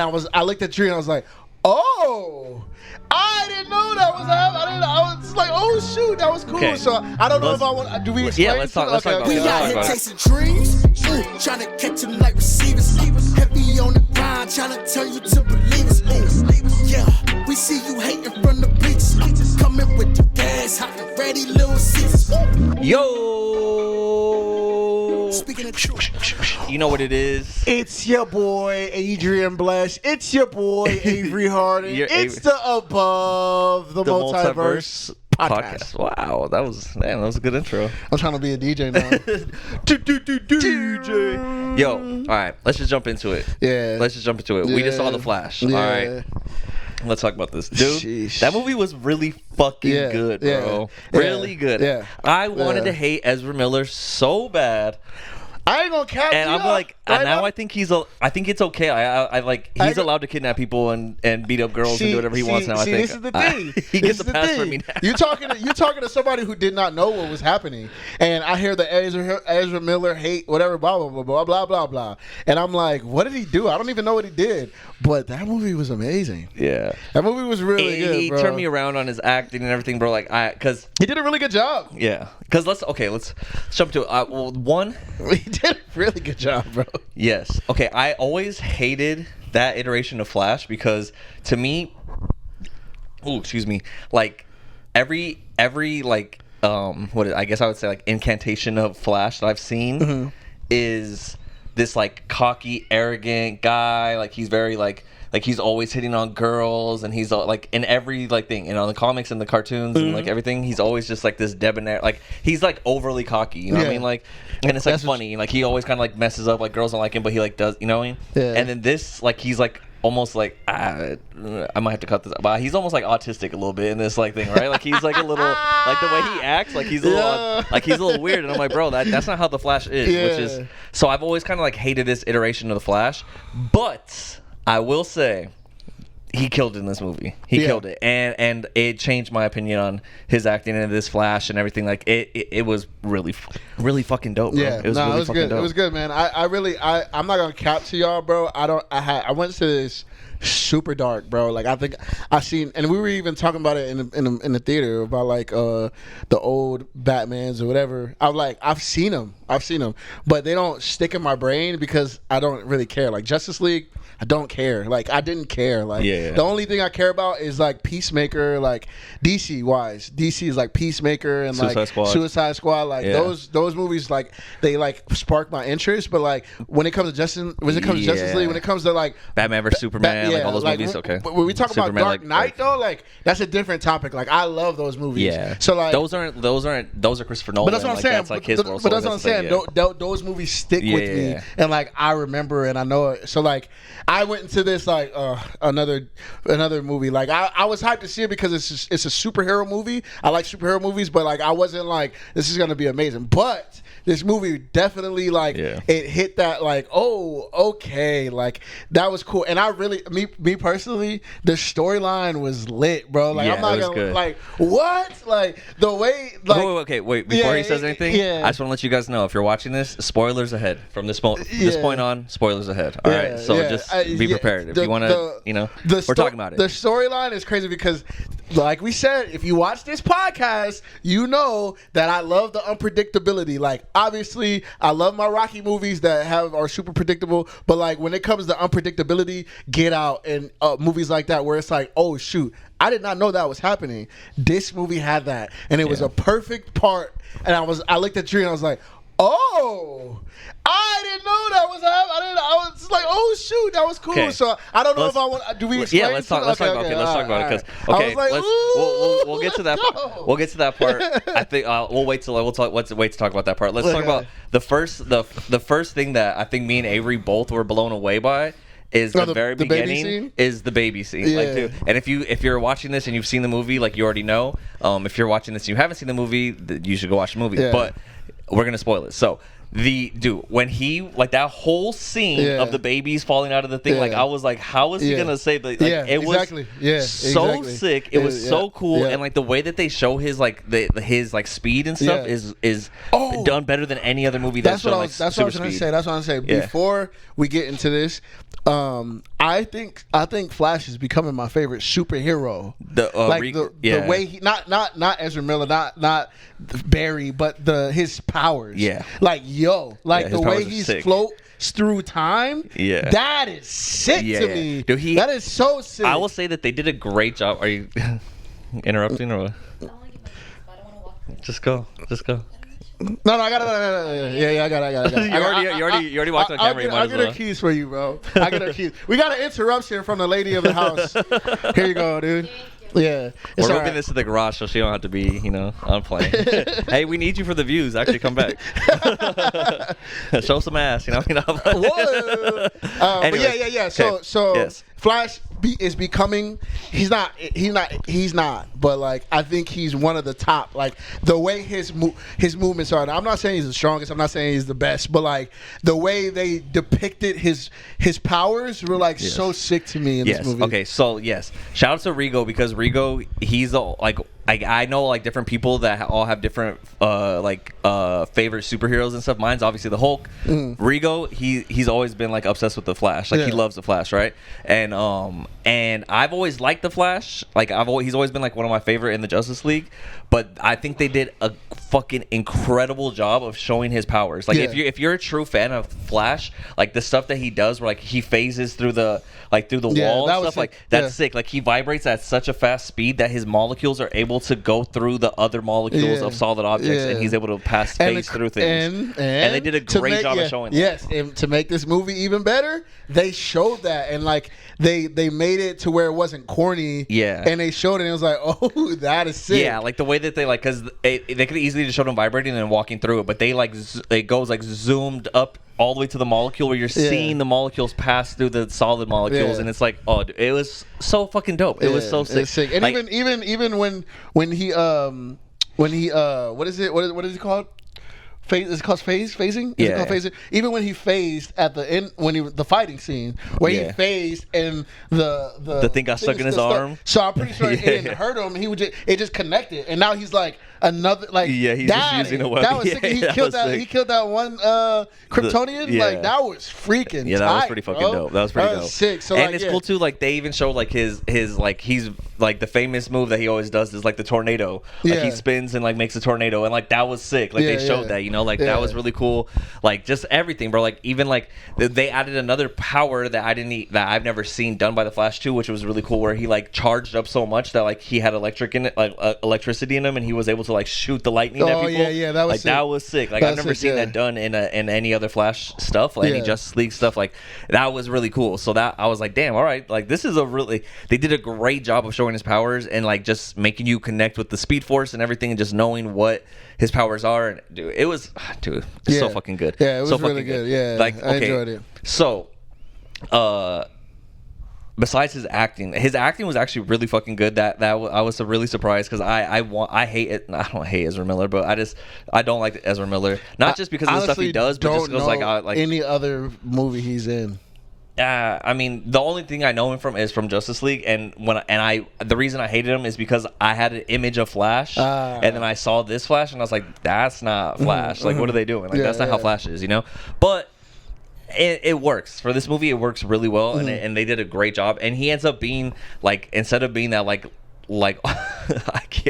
I looked at Tree and I was like, oh, I didn't know that was happening. I was like, oh shoot, that was cool. Okay. So I don't know if I want. Do we explain? Yeah, let's talk about We it. out here chasing dreams, trying to catch them like receivers. Heavy on the grind, trying to turn you to believers. Yeah, we see you hating from the bleachers. Coming with the gas, hot and ready, little Caesars. Yo! Speaking of truth. You know what it is? It's your boy Adrian Blest. It's your boy Avery Harden. It's the Above the Multiverse podcast. Wow, that was a good intro. I'm trying to be a DJ now. DJ. Yo, all right, let's just jump into it. Yeah. Let's just jump into it. We just saw The Flash. Yeah. All right. Let's talk about this. Dude, Sheesh. that movie was really fucking good, bro. Yeah. Really good. Yeah. I wanted to hate Ezra Miller so bad. I ain't gonna cap And you I'm up like, right now now. I think it's okay. I like he's allowed to kidnap people and beat up girls and do whatever he wants now. I think this is the thing. he gets a pass for me now. You're talking to somebody who did not know what was happening, and I hear the Ezra Miller hate whatever blah blah blah blah blah blah blah, and I'm like, what did he do? I don't even know what he did, but that movie was amazing. Yeah, that movie was really good. He bro. turned me around on his acting and everything, bro. Like because he did a really good job. Yeah, because let's jump to it. Well, one, he did a really good job, bro. Yes. Okay, I always hated that iteration of Flash because to me, like every like I guess I would say like incantation of Flash that I've seen is this like cocky, arrogant guy. Like he's very like he's always hitting on girls, and he's like in every like thing, the comics and the cartoons and like everything, he's always just like this debonair, like he's like overly cocky, you know what I mean? Like, and it's like funny, like he always kind of like messes up, like girls don't like him, but he like does, you know what I mean? Yeah. And then this, like he's like almost like I might have to cut this out, but he's almost like autistic a little bit in this like thing, right? Like he's like a little like the way he acts, like he's a little like he's a little weird, and I'm like, bro, that's not how the Flash is, which is so I've always kind of like hated this iteration of the Flash, but I will say he killed it in this movie. He killed it, and it changed my opinion on his acting in this Flash and everything. Like it was really fucking dope, bro. Yeah, it was really fucking good. dope. It was good, man. I'm not gonna cap to y'all, bro. I went to this super dark, bro. Like I think I seen, and we were even talking about it in the theater about like the old Batmans or whatever. I've seen them, but they don't stick in my brain because I don't really care. Like Justice League, I don't care. Like I didn't care. Like the only thing I care about is like Peacemaker. Like DC wise, DC is like Peacemaker and Suicide Squad. Like those movies, like they like spark my interest. But like when it comes to Justice League, when it comes to like Batman vs Superman, like all those movies. Okay, when we talk Superman, about Dark Knight though, like that's a different topic. Like I love those movies. Yeah. So like those are Christopher Nolan. But that's what I'm saying. That's like his world. But that's what I'm saying. Those movies stick with me, and like I remember and I know it. So like I went into this like another movie. Like I was hyped to see it because it's a superhero movie. I like superhero movies, but like I wasn't like this is gonna be amazing. But this movie definitely like it hit that like, oh, okay, like that was cool. And I really me personally, the storyline was lit, bro. Like I'm not gonna like what? Like the way like wait before he says anything, I just want to let you guys know, if you're watching this, spoilers ahead from this point on, spoilers ahead. All right, so just be prepared if you want to, we're talking about it. The storyline is crazy because like we said, if you watch this podcast, you know that I love the unpredictability. Like obviously I love my Rocky movies that are super predictable, but like when it comes to unpredictability, Get Out and movies like that where it's like, oh shoot, I did not know that was happening. This movie had that, and it was a perfect part. And I looked at Tree and I was like, oh, I didn't know that was happening. I was like, oh shoot, that was cool. Okay. So I don't know if I want. Do we explain? Yeah, let's talk about it because we'll get to that. We'll get to that part. I think we'll wait to talk about that part. Let's talk about the first thing that I think me and Avery both were blown away by. Is the very beginning is the baby scene. Yeah. Like, dude, and if you're watching this and you've seen the movie, like you already know. If you're watching this and you haven't seen the movie, you should go watch the movie. Yeah. But we're gonna spoil it. So when he like that whole scene of the babies falling out of the thing, like I was like, how is he gonna save the? Like, it was so sick. It was so cool, and like the way that they show his like his like speed and stuff is done better than any other movie. That's what I was gonna say. That's what I'm saying. Before we get into this, I think Flash is becoming my favorite superhero. The way he not Ezra Miller, not Barry, but his powers. Yeah. Like the way he floats through time. Yeah. That is sick to me. Dude, that is so sick. I will say that they did a great job. Are you interrupting or what? Just go. No, I got it. Yeah, I got it. You already walked on camera. I'll get her keys for you, bro. I get her keys. We got an interruption from the lady of the house. Here you go, dude. Yeah, we're moving this to the garage so she don't have to be, on plane. Hey, we need you for the views. Actually, come back. Show some ass, Whoa. But yeah. So yes. Flash is becoming. He's not. But like, I think he's one of the top. Like the way his movements are. Now, I'm not saying he's the strongest. I'm not saying he's the best. But like the way they depicted his powers were like so sick to me in this movie. Okay, so yes, shout out to Rigo because Rigo, he's like I know like different people that all have different favorite superheroes and stuff. Mine's obviously the Hulk. Rigo, he's always been like obsessed with the Flash. Like he loves the Flash, right? And I've always liked the Flash. Like he's always been like one of my favorite in the Justice League. But I think they did a fucking incredible job of showing his powers. Like if you're a true fan of Flash, like the stuff that he does, where like he phases through the wall and stuff, like that's sick. Like he vibrates at such a fast speed that his molecules are able to go through the other molecules of solid objects, and he's able to phase through things. And they did a great job of showing that. Yes, and to make this movie even better, they showed that, and like they made it to where it wasn't corny. Yeah, and they showed it, and it was like, oh, that is sick. Yeah, like the way that they like, because they could easily just show him vibrating and walking through it, but they like it goes like zoomed up all the way to the molecule where you're seeing the molecule pass through the solid molecules, and it's like, oh, dude, it was so fucking dope. It was so sick. And like, even when he what is it called? Is it called phasing? Is it called phasing? Even when he phased at the end, the fighting scene where he phased and the thing got stuck in his arm. So I'm pretty sure it didn't hurt him. It just connected, and now he's like another like he's just using a weapon. That was sick. He killed that one Kryptonian. Like that was freaking. Yeah, that was pretty fucking dope. That was pretty dope. Sick. So and it's cool too. Like they even showed like his like he's like the famous move that he always does is like the tornado. Like he spins and like makes a tornado, and like that was sick. Like they showed that, like that was really cool. Like just everything, bro. Like even like they added another power that I've never seen done by the Flash too, which was really cool. Where he like charged up so much that like he had electricity in him, and he was able to like shoot the lightning at people. That was like sick. That was sick. Like I've never seen that done in any other Flash stuff, like any Justice League stuff. Like that was really cool. So that I was like, damn, all right, like this is they did a great job of showing his powers and like just making you connect with the Speed Force and everything, and just knowing what his powers are. And dude, it was so fucking good. Yeah, it was so really good. Yeah, like I enjoyed it. So, besides his acting was actually really fucking good. That I was really surprised because I hate it. I don't hate Ezra Miller, but I don't like Ezra Miller. Not just because of the stuff he does, but just because like any other movie he's in. I mean, the only thing I know him from is from Justice League, and the reason I hated him is because I had an image of Flash, and then I saw this Flash, and I was like, that's not Flash. Like, what are they doing? Like, that's not how Flash is, But it works for this movie. It works really well, and they did a great job. And he ends up being like, instead of being that like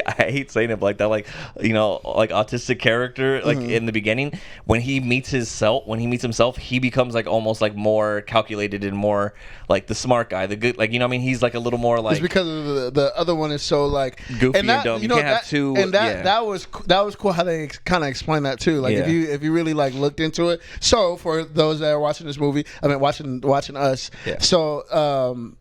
I hate saying it, but like that, like like autistic character, like in the beginning, when he meets himself, he becomes like almost like more calculated and more like the smart guy, the good, like he's like a little more like. It's because of the other one is so like goofy and dumb. You can't have two. And that was cool how they kind of explained that too. Like if you really like looked into it. So for those that are watching this movie, watching us. Yeah. So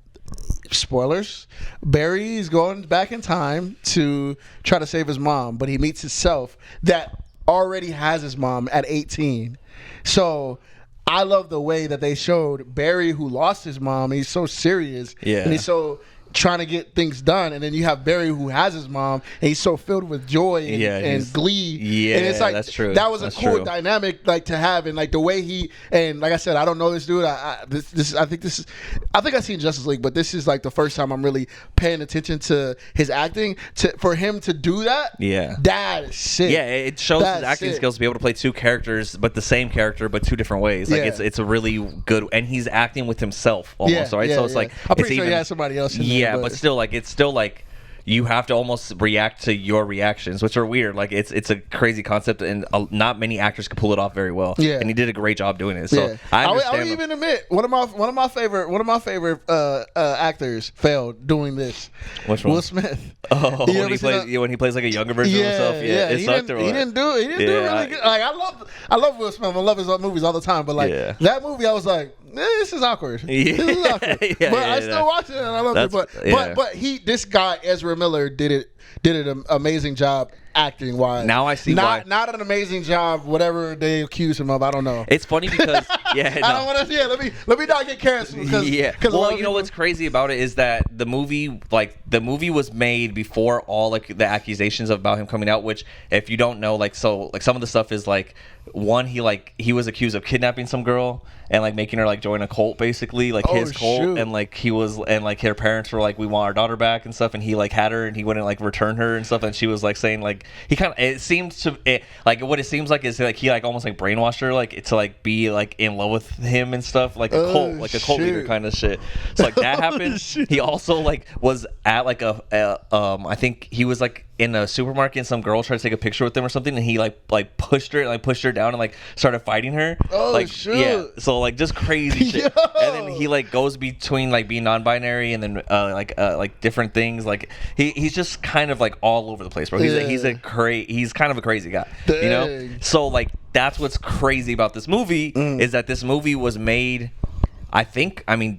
spoilers, Barry is going back in time to try to save his mom, but he meets himself that already has his mom at 18. So I love the way that they showed Barry, who lost his mom. He's so serious, and he's so trying to get things done, and then you have Barry who has his mom, and he's so filled with joy and glee. Yeah, and it's like that's true. That was that's a cool true. dynamic, like to have, and like the way he and like I said, I don't know this dude. I think I've seen Justice League, but this is like the first time I'm really paying attention to his acting. For him to do that, that is sick. Yeah, it shows his acting skills to be able to play two characters, but the same character, but two different ways. Like it's a really good, and he's acting with himself almost, right? So it's like I'm pretty sure he has somebody else. In there, but still, like it's still like you have to almost react to your reactions, which are weird. Like it's a crazy concept, and not many actors can pull it off very well. Yeah, and he did a great job doing it. So I understand. I'll even admit one of my favorite actors failed doing this. Which one? Will Smith. Oh, when he plays like a younger version of himself. Yeah, it sucked. He didn't do really good. Like I love Will Smith. I love his movies all the time. But like that movie, I was like, this is awkward. This is awkward. But I still watch it and I love it. But this guy Ezra Miller did an amazing job acting wise. Now I see why. Not an amazing job, whatever they accuse him of. I don't know. It's funny because I don't want to. Let me not get canceled. Well, you know what's crazy about it is that the movie was made before all like the accusations about him coming out. Which, if you don't know, some of the stuff is like one, he was accused of kidnapping some girl and like making her like join a cult, basically like his cult, and like he was, and like her parents were like, we want our daughter back and stuff, and he like had her and he wouldn't like return her and stuff, and she was like saying like it seems like is like he like almost like brainwashed her like to like be like in love with him and stuff, like a cult leader kind of shit. So like that happened. He also like was at like I think he was like in a supermarket and some girl tried to take a picture with him or something, and he like pushed her down and like started fighting her. So like just crazy shit. And then he like goes between like being non-binary and then like different things. Like he's just kind of like all over the place, bro. He's kind of a crazy guy. Dang. You know? So like that's what's crazy about this movie is that this movie was made,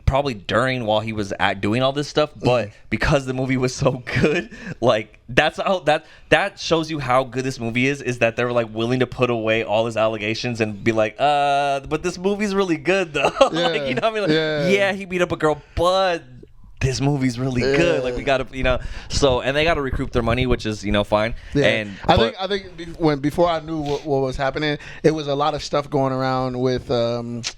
probably while he was doing all this stuff, but because the movie was so good, like that shows you how good this movie is that they were like willing to put away all his allegations and be like, but this movie's really good though. Like, you know what I mean? Like, he beat up a girl, but this movie's really good. Like we gotta, and they gotta recoup their money, which is fine. And I think before I knew what was happening, it was a lot of stuff going around with the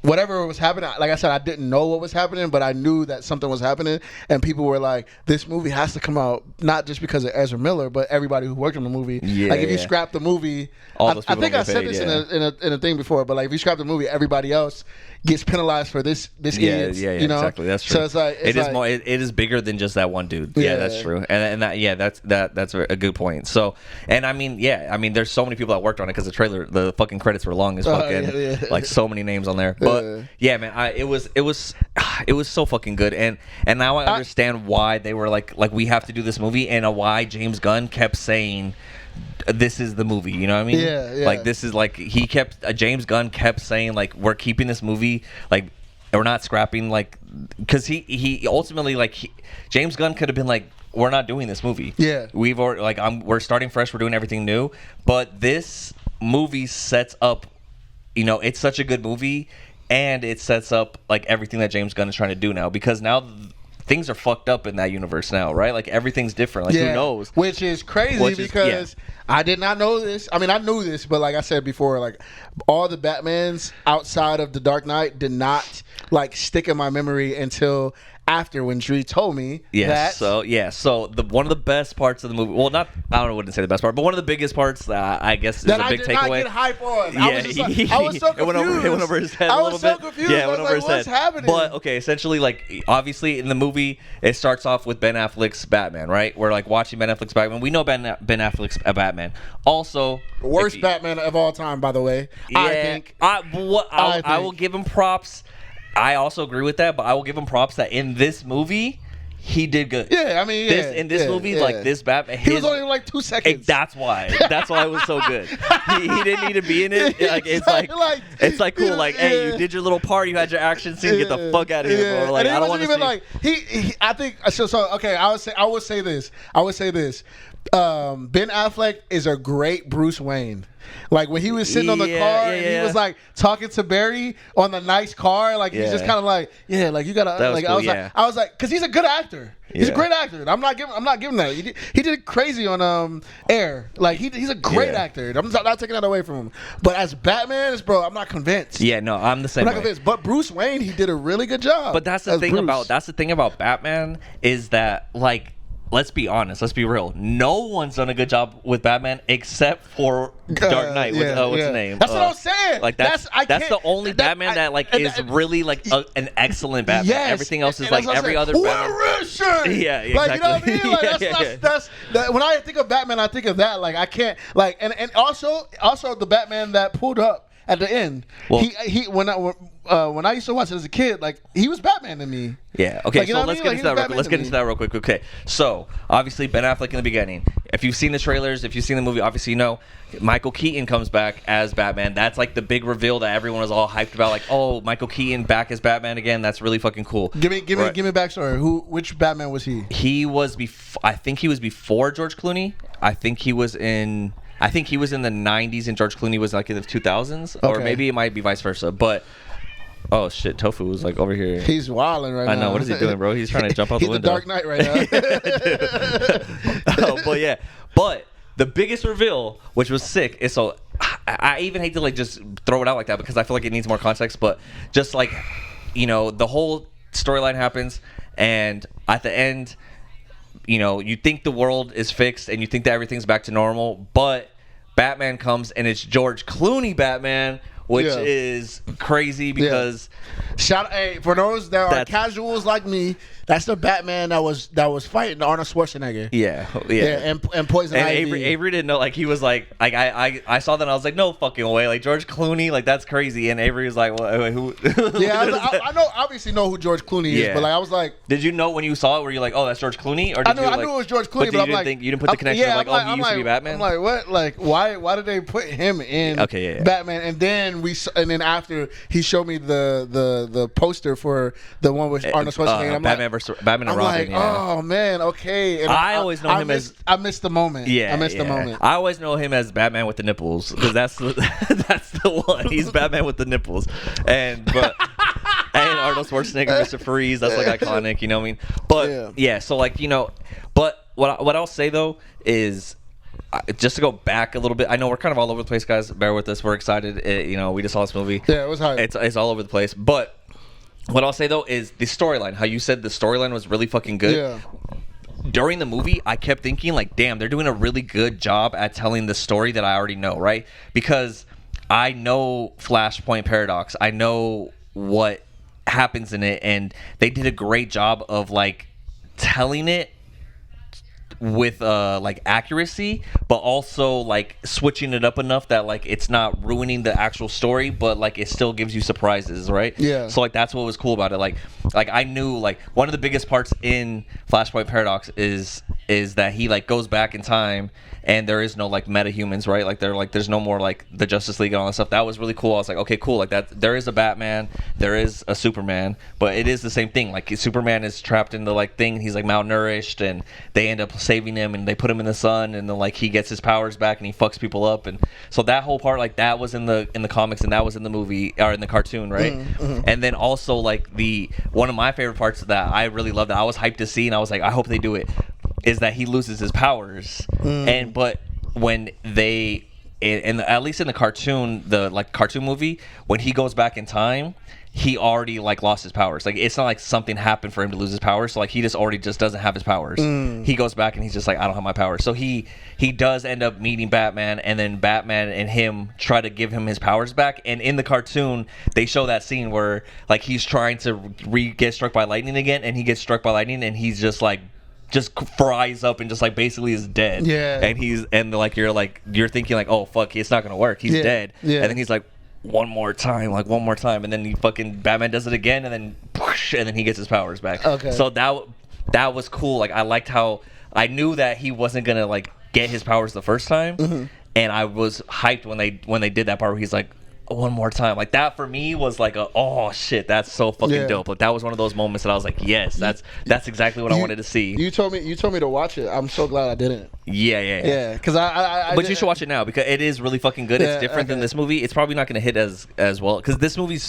whatever was happening. Like I said, I didn't know what was happening, but I knew that something was happening, and people were like, this movie has to come out, not just because of Ezra Miller, but everybody who worked on the movie. If you scrap the movie, I think I said this in a thing before, but like if you scrap the movie, everybody else gets penalized for this idiot. Exactly. That's true. So it's like it is bigger than just that one dude. Yeah, that's true. And that's a good point. So, and there's so many people that worked on it because the fucking credits were long as fucking like so many names on there. But man, it was so fucking good, and now I understand why they were like we have to do this movie, and why James Gunn kept saying this is the movie, you know what I mean? Like this is like James Gunn kept saying like we're keeping this movie, like we're not scrapping, like because he ultimately James Gunn could have been like, we're not doing this movie. We've already we're starting fresh, we're doing everything new, but this movie sets up, it's such a good movie, and it sets up like everything that James Gunn is trying to do now, because now things are fucked up in that universe now, right? Like everything's different. Like who knows? Which is crazy because I did not know this. I mean, I knew this, but like I said before, like all the Batmans outside of The Dark Knight did not like stick in my memory until after, when Dree told me that. So one of the best parts of the movie, well, I wouldn't say the best part, but one of the biggest parts I guess is that a big takeaway. I did not get hype on. I was so confused. It went over his head a little bit. I was so confused. Yeah, it went over his head. What's happening? But okay, essentially, like obviously in the movie, it starts off with Ben Affleck's Batman, right? We're like watching Ben Affleck's Batman. We know Ben Affleck's a Batman. Also, worst Batman of all time, by the way. I think. I will give him props. I also agree with that, but I will give him props that in this movie, he did good. Yeah, I mean, in this movie, like this Batman, he was only like 2 seconds. That's why it was so good. He didn't need to be in it. Like it's like cool. Like, hey, you did your little part. You had your action scene. Get the fuck out of here, bro. Like, I don't want to see. Like he I think so. Okay, I would say this. Ben Affleck is a great Bruce Wayne. Like when he was sitting on the car and he was like talking to Barry on the nice car, like he's just kind of like, like you gotta. That was like cool, I was like, because he's a good actor. He's a great actor. I'm not giving that. He did crazy on Air. Like he's a great actor. I'm not taking that away from him. But as Batman, bro, I'm not convinced. Yeah, no, I'm the same. I'm not convinced. But Bruce Wayne, he did a really good job. But that's the thing about Batman is that, like, let's be honest, let's be real. No one's done a good job with Batman except for Dark Knight. What's his name? That's what I'm saying. Like that's the only Batman that like is really like an excellent Batman. Yes, Everything else is like every other Batman. Where is she? Yeah, exactly. Like, you know what I mean? Like that's when I think of Batman, I think of that. Like I can't like and also the Batman that pulled up at the end. Well, he when I used to watch it as a kid, like he was Batman to me. Yeah. Okay. Like, so let's get into that. Let's get into that real quick. Okay. So obviously Ben Affleck in the beginning. If you've seen the trailers, if you've seen the movie, obviously you know Michael Keaton comes back as Batman. That's like the big reveal that everyone was all hyped about. Like, oh, Michael Keaton back as Batman again. That's really fucking cool. Give me backstory. Which Batman was he? He was I think he was before George Clooney. I think he was in the 90s and George Clooney was like in the 2000s, or maybe it might be vice versa. But oh shit, Tofu was like over here. He's wilding right now. I know. What is he doing, bro? He's trying to jump out the window. He's the Dark Knight right now. But the biggest reveal, which was sick, is so I even hate to like just throw it out like that because I feel like it needs more context. But just like, you know, the whole storyline happens, and at the end, you know, you think the world is fixed and you think that everything's back to normal, but Batman comes and it's George Clooney Batman, which is crazy because for those that are casuals like me, that's the Batman that was fighting Arnold Schwarzenegger. Yeah, and Poison Ivy. Avery didn't know. Like he was like I saw that and I was like, no fucking way. Like George Clooney, like that's crazy. And Avery was like, wait, who? I know, obviously know who George Clooney is, but like I was like, did you know when you saw it? Were you like, oh, that's George Clooney? Or I knew it was George Clooney, but I'm like, you didn't put the connection of like, oh, he used to be Batman. I'm like, what? Like why did they put him in Batman? And then after he showed me the poster for the one with Arnold Schwarzenegger, I'm Batman and Robin. Like, oh man, okay. And I always know him as I missed the moment. Yeah, I missed the moment. I always know him as Batman with the nipples because that's the one. He's Batman with the nipples, and Arnold Schwarzenegger, Mr. Freeze. That's like iconic. You know what I mean? But so like, you know, but what I'll say though is, just to go back a little bit, I know we're kind of all over the place, guys. Bear with us. We're excited. You know, we just saw this movie. Yeah, it was hype. It's all over the place. But what I'll say though is the storyline. How you said the storyline was really fucking good. Yeah. During the movie, I kept thinking like, damn, they're doing a really good job at telling the story that I already know, right? Because I know Flashpoint Paradox. I know what happens in it, and they did a great job of like telling it with like accuracy, but also like switching it up enough that like it's not ruining the actual story, but like it still gives you surprises, right? Yeah. So like that's what was cool about it. Like I knew like one of the biggest parts in Flashpoint Paradox is that he like goes back in time and there is no like metahumans, right? Like they're like there's no more like the Justice League and all that stuff. That was really cool. I was like, okay, cool. Like that there is a Batman, there is a Superman, but it is the same thing. Like Superman is trapped in the like thing. He's like malnourished, and they end up saving him, and they put him in the sun, and then like he gets his powers back, and he fucks people up, and so that whole part like that was in the comics, and that was in the movie or in the cartoon, right? Mm-hmm. And then also like the one of my favorite parts that I really loved that I was hyped to see, and I was like, I hope they do it, is that he loses his powers, but when they, and at least in the cartoon, the like cartoon movie, when he goes back in time, he already like lost his powers. Like it's not like something happened for him to lose his powers. So like he just already just doesn't have his powers. He goes back and he's just like, I don't have my powers. So he does end up meeting Batman, and then Batman and him try to give him his powers back. And in the cartoon, they show that scene where like he's trying to get struck by lightning again, and he gets struck by lightning, and he's just fries up and just like basically is dead. Yeah. And like you're thinking like, oh fuck, it's not gonna work. He's dead. Yeah. And then he's like, one more time, and then Batman does it again, and then whoosh, and then he gets his powers back. Okay. So that was cool. Like I liked how I knew that he wasn't gonna like get his powers the first time, and I was hyped when they did that part where he's like, one more time. Like that for me was like oh shit, that's so fucking dope. Like that was one of those moments that I was like, yes, that's exactly what I wanted to see. You told me to watch it. I'm so glad I didn't. Yeah, because but you should watch it now because it is really fucking good. It's different than this movie. It's probably not going to hit as well because this movie's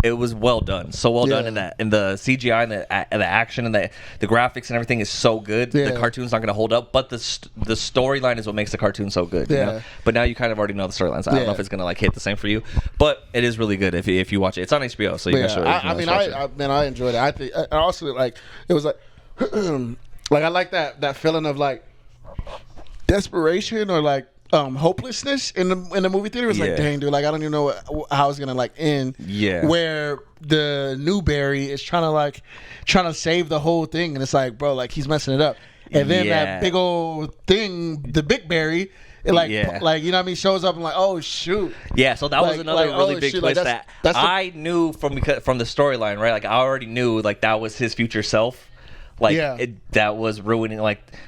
it was well done, done in the CGI and the action and the graphics and everything is so good. The cartoon's not going to hold up, but the storyline is what makes the cartoon so good. You know? But now you kind of already know the storylines. So I don't know if it's going to like hit the same for you, but it is really good if you watch it. It's on HBO, so you can show it. I enjoyed it. I think also like it was like like I like that feeling of like desperation or like hopelessness in the movie theater. It was like, dang, dude, like I don't even know how it's gonna like end. Where the new Barry is trying to save the whole thing, and it's like, bro, like he's messing it up. And then that big old thing, the big Barry, like you know what I mean, shows up and like, oh shoot. Yeah, so that was another really big twist that I knew from the storyline, right? Like I already knew like that was his future self. Like that was ruining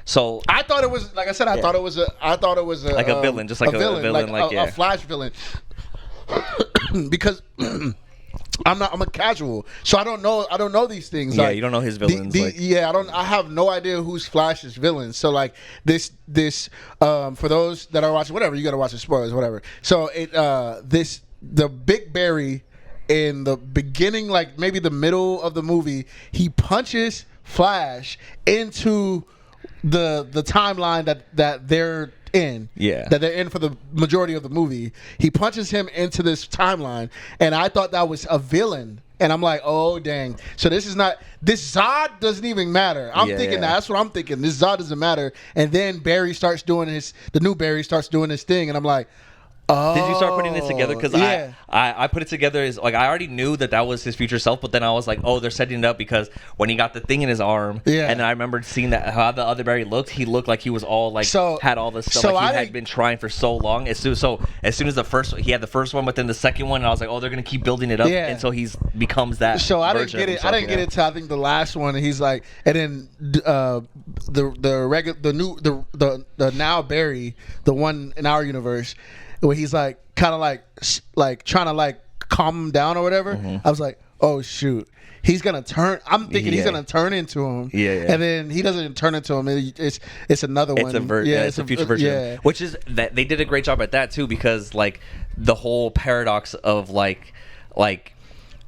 so I thought it was like I said I thought it was a like a villain, just like a villain like a Flash villain. Because I'm a casual, so I don't know these things. Yeah, like, you don't know his villains. I have no idea who's Flash's villains. So like this for those that are watching, whatever, you gotta watch the spoilers, whatever. So the Big Barry in the beginning, like maybe the middle of the movie, he punches Flash into the timeline that they're in. That they're in for the majority of the movie. He punches him into this timeline, and I thought that was a villain. And I'm like, oh dang. So this Zod doesn't even matter. I'm thinking that's what I'm thinking. This Zod doesn't matter. And then Barry starts doing the new Barry starts doing his thing, and I'm like, oh, did you start putting it together? Because I put it together as like I already knew that was his future self, but then I was like, oh, they're setting it up because when he got the thing in his arm, and then I remembered seeing that how the other Barry looked. He looked like he was all like had all this stuff. Like he had been trying for so long. As soon as the first he had the first one, but then the second one, and I was like, oh, they're gonna keep building it up until he becomes that. So I didn't get it. I didn't get it till I think the last one. And he's like, and then the now Barry, the one in our universe, where he's like kind of like trying to like calm him down or whatever. I was like, oh shoot, he's gonna turn. I'm thinking he's gonna turn into him. And then he doesn't turn into him. It's another one. It's a future version. Which is that they did a great job at that too, because like the whole paradox of like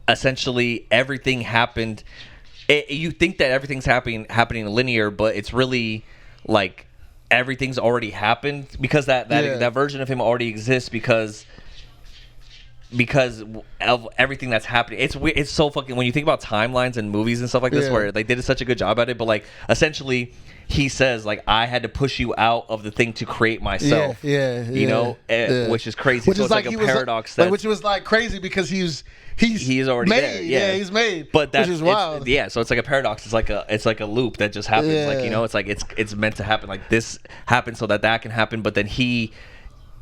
essentially everything happened. You think that everything's happening linear, but it's really like everything's already happened because that version of him already exists because of everything that's happening. It's so fucking, when you think about timelines and movies and stuff like this, where they did such a good job at it, but like essentially he says like, I had to push you out of the thing to create myself. You know, which is crazy. Which so is it's like a paradox that which was like crazy because he's already made. There. He's made. But that's which is wild. So it's like a paradox. It's like a loop that just happens. Like, you know, it's like it's meant to happen. Like this happens so that can happen, but then he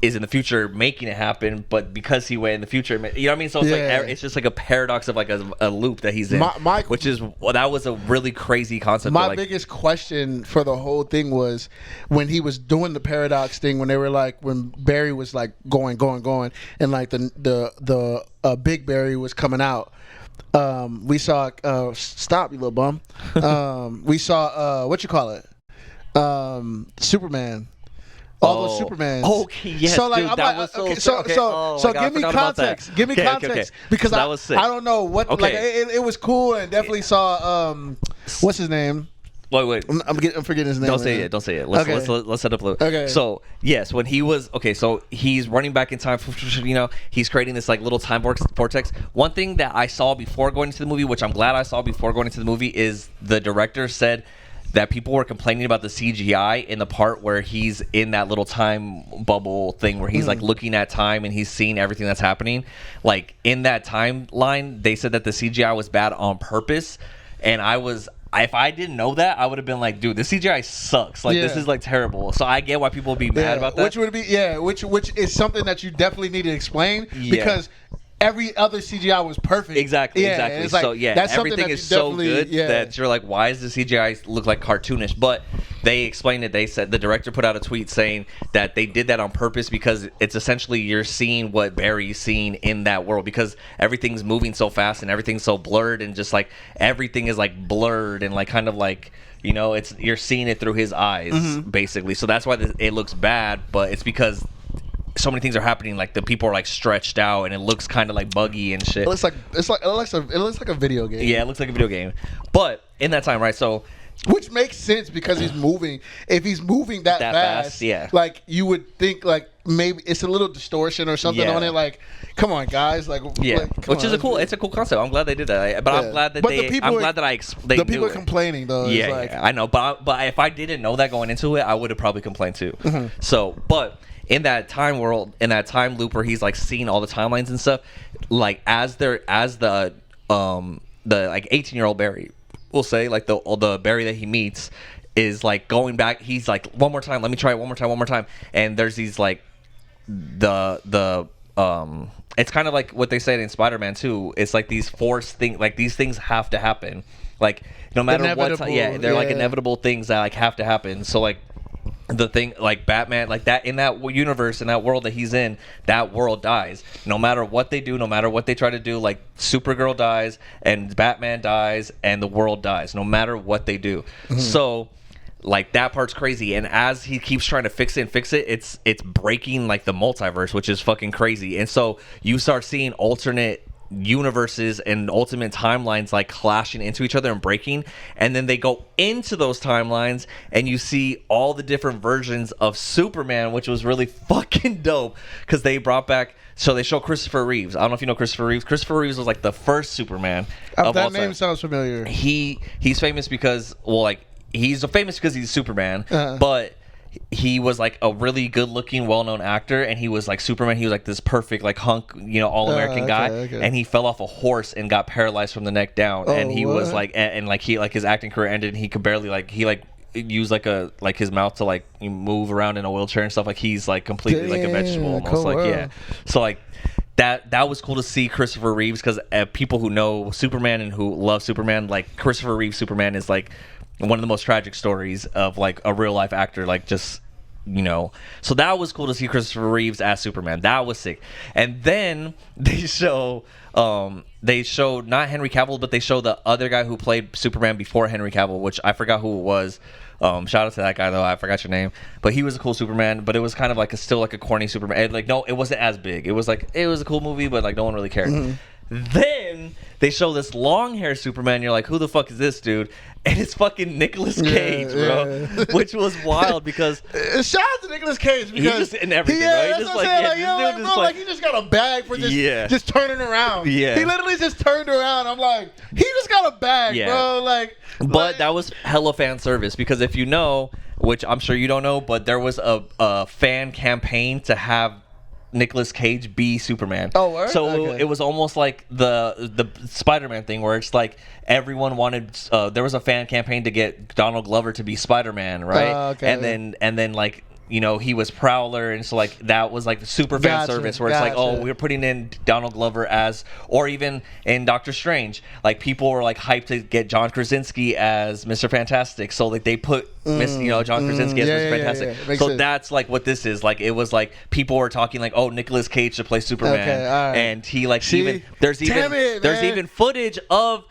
is in the future making it happen, but because he went in the future, you know what I mean? So it's like it's just like a paradox of like a loop that he's in, which is that was a really crazy concept. My biggest question for the whole thing was when he was doing the paradox thing, when they were like, when Barry was like going, and like the big Barry was coming out. We saw stop, you little bum. We saw what you call it, Superman. All those Supermans. Okay, yes, so like, dude, I'm that like, was so okay, so give me context. Give me context because that was sick. I don't know what. Like it was cool, and definitely saw what's his name. Wait. I'm forgetting his name. Don't say it. Let's set up a little. Okay. So yes, when he was so he's running back in time. You know, he's creating this like little time vortex. One thing that I saw before going into the movie, which I'm glad I saw before going into the movie, is the director said that people were complaining about the CGI in the part where he's in that little time bubble thing where he's like looking at time and he's seeing everything that's happening. Like in that timeline, they said that the CGI was bad on purpose, and if I didn't know that, I would have been like, dude, this CGI sucks. Like this is like terrible. So I get why people would be mad about that. Which would be which is something that you definitely need to explain because every other CGI was perfect. Exactly. It's like, so that's everything is so good that you're like, why does the CGI look like cartoonish? But they explained it. They said the director put out a tweet saying that they did that on purpose because it's essentially you're seeing what Barry's seeing in that world because everything's moving so fast and everything's so blurred and just like everything is like blurred and like kind of like, you know, it's you're seeing it through his eyes basically. So that's why it looks bad, but it's because so many things are happening. Like the people are like stretched out and it looks kind of like buggy and shit. It looks like a video game. Yeah, it looks like a video game. But in that time, right? So. Which makes sense because he's moving. If he's moving that fast, yeah. Like you would think, like maybe it's a little distortion or something on it. Like, come on, guys, like yeah, like, which is it's a cool concept. I'm glad they did that, but I'm glad that the people are complaining though. Yeah, like, I know, but if I didn't know that going into it, I would have probably complained too. So, but in that time world, in that time loop where he's like seeing all the timelines and stuff, like as the like 18-year-old Barry. We'll say like the Barry that he meets is like going back. He's like, one more time, let me try it one more time. And there's these like it's kind of like what they said in Spider-Man 2. It's like these forced things, like these things have to happen. Like no matter what, they're like inevitable things that like have to happen. So like the thing like Batman, like that in that universe, in that world that he's in, that world dies. No matter what they do, no matter what they try to do, like Supergirl dies and Batman dies and the world dies, no matter what they do. So like that part's crazy. And as he keeps trying to fix it, it's breaking like the multiverse, which is fucking crazy. And so you start seeing alternate universes and ultimate timelines like clashing into each other and breaking, and then they go into those timelines and you see all the different versions of Superman, which was really fucking dope because they brought back, so they show Christopher Reeves. I don't know if you know Christopher Reeves. Christopher Reeves was like the first Superman of that all name time. sounds familiar. He's famous because he's famous because he's Superman, but he was like a really good looking, well-known actor, and he was like Superman. He was like this perfect, like hunk, you know, all-American guy, and he fell off a horse and got paralyzed from the neck down. And he was like, and like he like his acting career ended, and he could barely use like his mouth to like move around in a wheelchair and stuff. Like he's like completely like a vegetable almost. Cool. Like yeah, so like. That was cool to see Christopher Reeves because people who know Superman and who love Superman, like Christopher Reeves Superman is like one of the most tragic stories of like a real life actor, like just, you know. So that was cool to see Christopher Reeves as Superman. That was sick. And then they show not Henry Cavill, but they show the other guy who played Superman before Henry Cavill, which I forgot who it was. Shout out to that guy though, I forgot your name, but he was a cool Superman, but it was kind of like still like a corny Superman. Like no, it wasn't as big. It was a cool movie, but like no one really cared. Then they show this long hair Superman. You're like, who the fuck is this dude? And it's fucking Nicolas Cage, bro. Which was wild because shout out to Nicolas Cage because he's just in everything, right? That's what I'm saying. Like, he just got a bag for just turning around. Yeah, he literally just turned around. I'm like, he just got a bag, bro. But that was hella fan service because if you know, which I'm sure you don't know, but there was a fan campaign to have Nicolas Cage be Superman. Oh, word? So it was almost like the Spider-Man thing where it's like everyone wanted there was a fan campaign to get Donald Glover to be Spider-Man, right? And then like, you know, he was Prowler, and so like that was like the super fan service where it's like, oh, we're putting in Donald Glover as, or even in Doctor Strange, like people were like hyped to get John Krasinski as Mr. Fantastic, so like they put John Krasinski as Mr. Fantastic. So sense. That's like what this is like. It was like people were talking like, oh, Nicolas Cage should play Superman, and he like there's even footage of